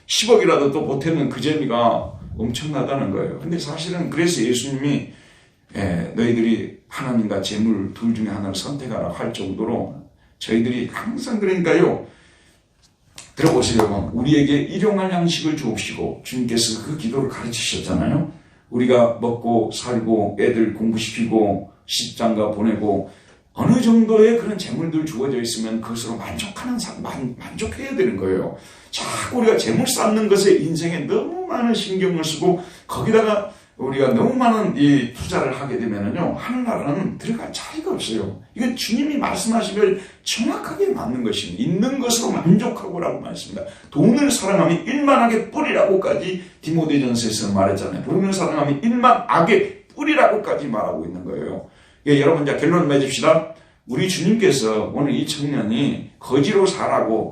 10억이라도 또 보태는 그 재미가 엄청나다는 거예요. 근데 사실은 그래서 예수님이 너희들이 하나님과 재물 둘 중에 하나를 선택하라 할 정도로 저희들이 항상 그러니까요. 들어보세요. 우리에게 일용할 양식을 주옵시고 주님께서 그 기도를 가르치셨잖아요. 우리가 먹고 살고 애들 공부시키고 시집장가 보내고 어느 정도의 그런 재물들 주어져 있으면 그것으로 만족해야 되는 거예요. 자꾸 우리가 재물 쌓는 것에 인생에 너무 많은 신경을 쓰고 거기다가 우리가 너무 많은 이 투자를 하게 되면은요, 하늘나라는 들어갈 자리가 없어요. 이건 주님이 말씀하시면 정확하게 맞는 것입니다. 있는 것으로 만족하고라고 말했습니다. 돈을 사랑하면 일만하게 뿌리라고까지 디모데전서에서 말했잖아요. 돈을 사랑하면 일만하게 뿌리라고까지 말하고 있는 거예요. 예, 여러분 이제 결론 맺읍시다. 우리 주님께서 오늘 이 청년이 거지로 살라고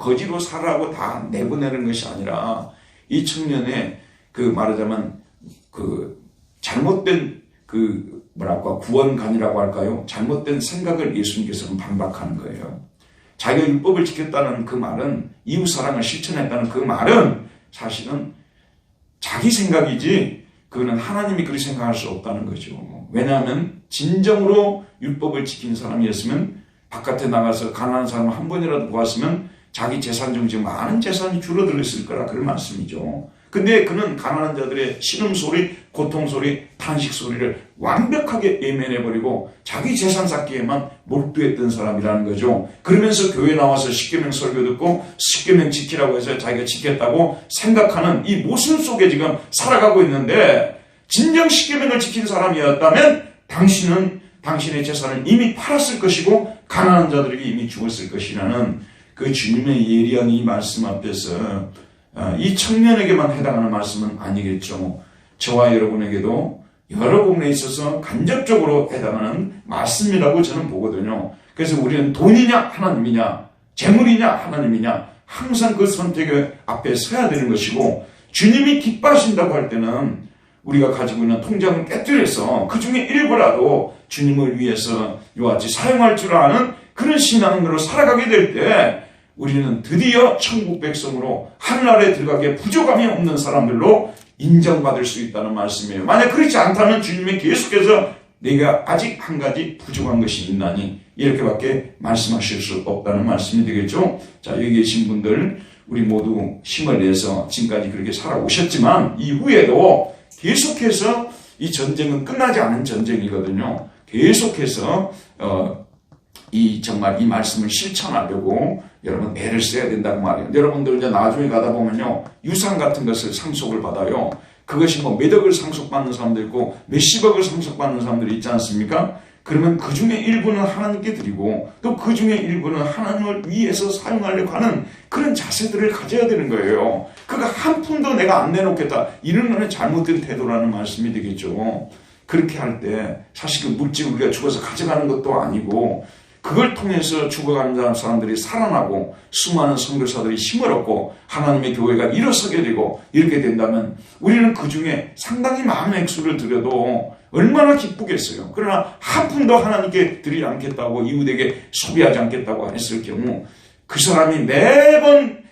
다 내보내는 것이 아니라 이 청년의 말하자면 잘못된 구원관이라고 할까요? 잘못된 생각을 예수님께서는 반박하는 거예요. 자기가 율법을 지켰다는 그 말은, 이웃사랑을 실천했다는 그 말은 사실은 자기 생각이지 그거는 하나님이 그렇게 생각할 수 없다는 거죠. 왜냐하면 진정으로 율법을 지킨 사람이었으면 바깥에 나가서 가난한 사람을 한 번이라도 보았으면 자기 재산 중에 많은 재산이 줄어들었을 거라 그런 말씀이죠. 근데 그는 가난한 자들의 신음소리, 고통소리, 탄식소리를 완벽하게 예면해버리고 자기 재산 쌓기에만 몰두했던 사람이라는 거죠. 그러면서 교회 나와서 십계명 설교 듣고 십계명 지키라고 해서 자기가 지켰다고 생각하는 이 모순 속에 지금 살아가고 있는데, 진정 십계명을 지킨 사람이었다면 당신은 당신의 재산을 이미 팔았을 것이고 가난한 자들에게 이미 죽었을 것이라는 그 주님의 예리한 이 말씀 앞에서 이 청년에게만 해당하는 말씀은 아니겠죠. 저와 여러분에게도 여러 부분에 있어서 간접적으로 해당하는 말씀이라고 저는 보거든요. 그래서 우리는 돈이냐 하나님이냐, 재물이냐 하나님이냐 항상 그 선택의 앞에 서야 되는 것이고, 주님이 기뻐하신다고 할 때는 우리가 가지고 있는 통장을 깨뜨려서 그 중에 일부라도 주님을 위해서 이와 같이 사용할 줄 아는 그런 신앙으로 살아가게 될 때 우리는 드디어 천국 백성으로 하늘나라에 들어가기에 부족함이 없는 사람들로 인정받을 수 있다는 말씀이에요. 만약 그렇지 않다면 주님이 계속해서 내가 아직 한 가지 부족한 것이 있나니 이렇게밖에 말씀하실 수 없다는 말씀이 되겠죠. 자, 여기 계신 분들 우리 모두 힘을 내서 지금까지 그렇게 살아오셨지만 이후에도 계속해서 이 전쟁은 끝나지 않은 전쟁이거든요. 계속해서 정말 이 말씀을 실천하려고 여러분 애를 써야 된다고 말이에요. 여러분들 이제 나중에 가다 보면요, 유산 같은 것을 상속을 받아요. 그것이 뭐 몇 억을 상속받는 사람도 있고 몇십억을 상속받는 사람들이 있지 않습니까? 그러면 그 중에 일부는 하나님께 드리고 또 그 중에 일부는 하나님을 위해서 사용하려고 하는 그런 자세들을 가져야 되는 거예요. 그거 한 푼도 내가 안 내놓겠다, 이런 거는 잘못된 태도라는 말씀이 되겠죠. 그렇게 할 때 사실 그 물질 우리가 죽어서 가져가는 것도 아니고, 그걸 통해서 죽어가는 사람들이 살아나고 수많은 선교사들이 힘을 얻고 하나님의 교회가 일어서게 되고, 이렇게 된다면 우리는 그 중에 상당히 많은 액수를 드려도 얼마나 기쁘겠어요. 그러나 한 푼도 하나님께 드리지 않겠다고, 이웃에게 소비하지 않겠다고 했을 경우 그 사람이 매번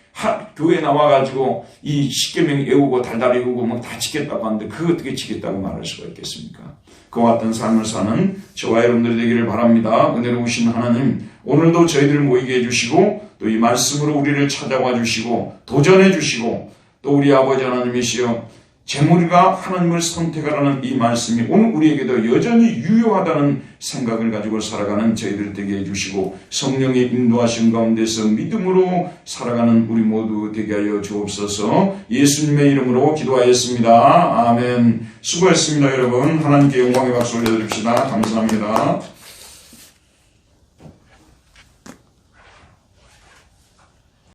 교회에 나와가지고 이 십계명 외우고 달달 외우고 막 다 지켰다고 하는데 그거 어떻게 지켰다고 말할 수가 있겠습니까? 그와 같은 삶을 사는 저와 여러분들 되기를 바랍니다. 은혜로우신 하나님, 오늘도 저희들을 모이게 해주시고 또 이 말씀으로 우리를 찾아와 주시고 도전해 주시고, 또 우리 아버지 하나님이시여 재물과 하나님을 선택하라는 이 말씀이 오늘 우리에게도 여전히 유효하다는 생각을 가지고 살아가는 저희들 되게 해주시고, 성령의 인도하심 가운데서 믿음으로 살아가는 우리 모두 되게 하여 주옵소서. 예수님의 이름으로 기도하였습니다. 아멘. 수고했습니다. 여러분, 하나님께 영광의 박수 올려드립시다. 감사합니다.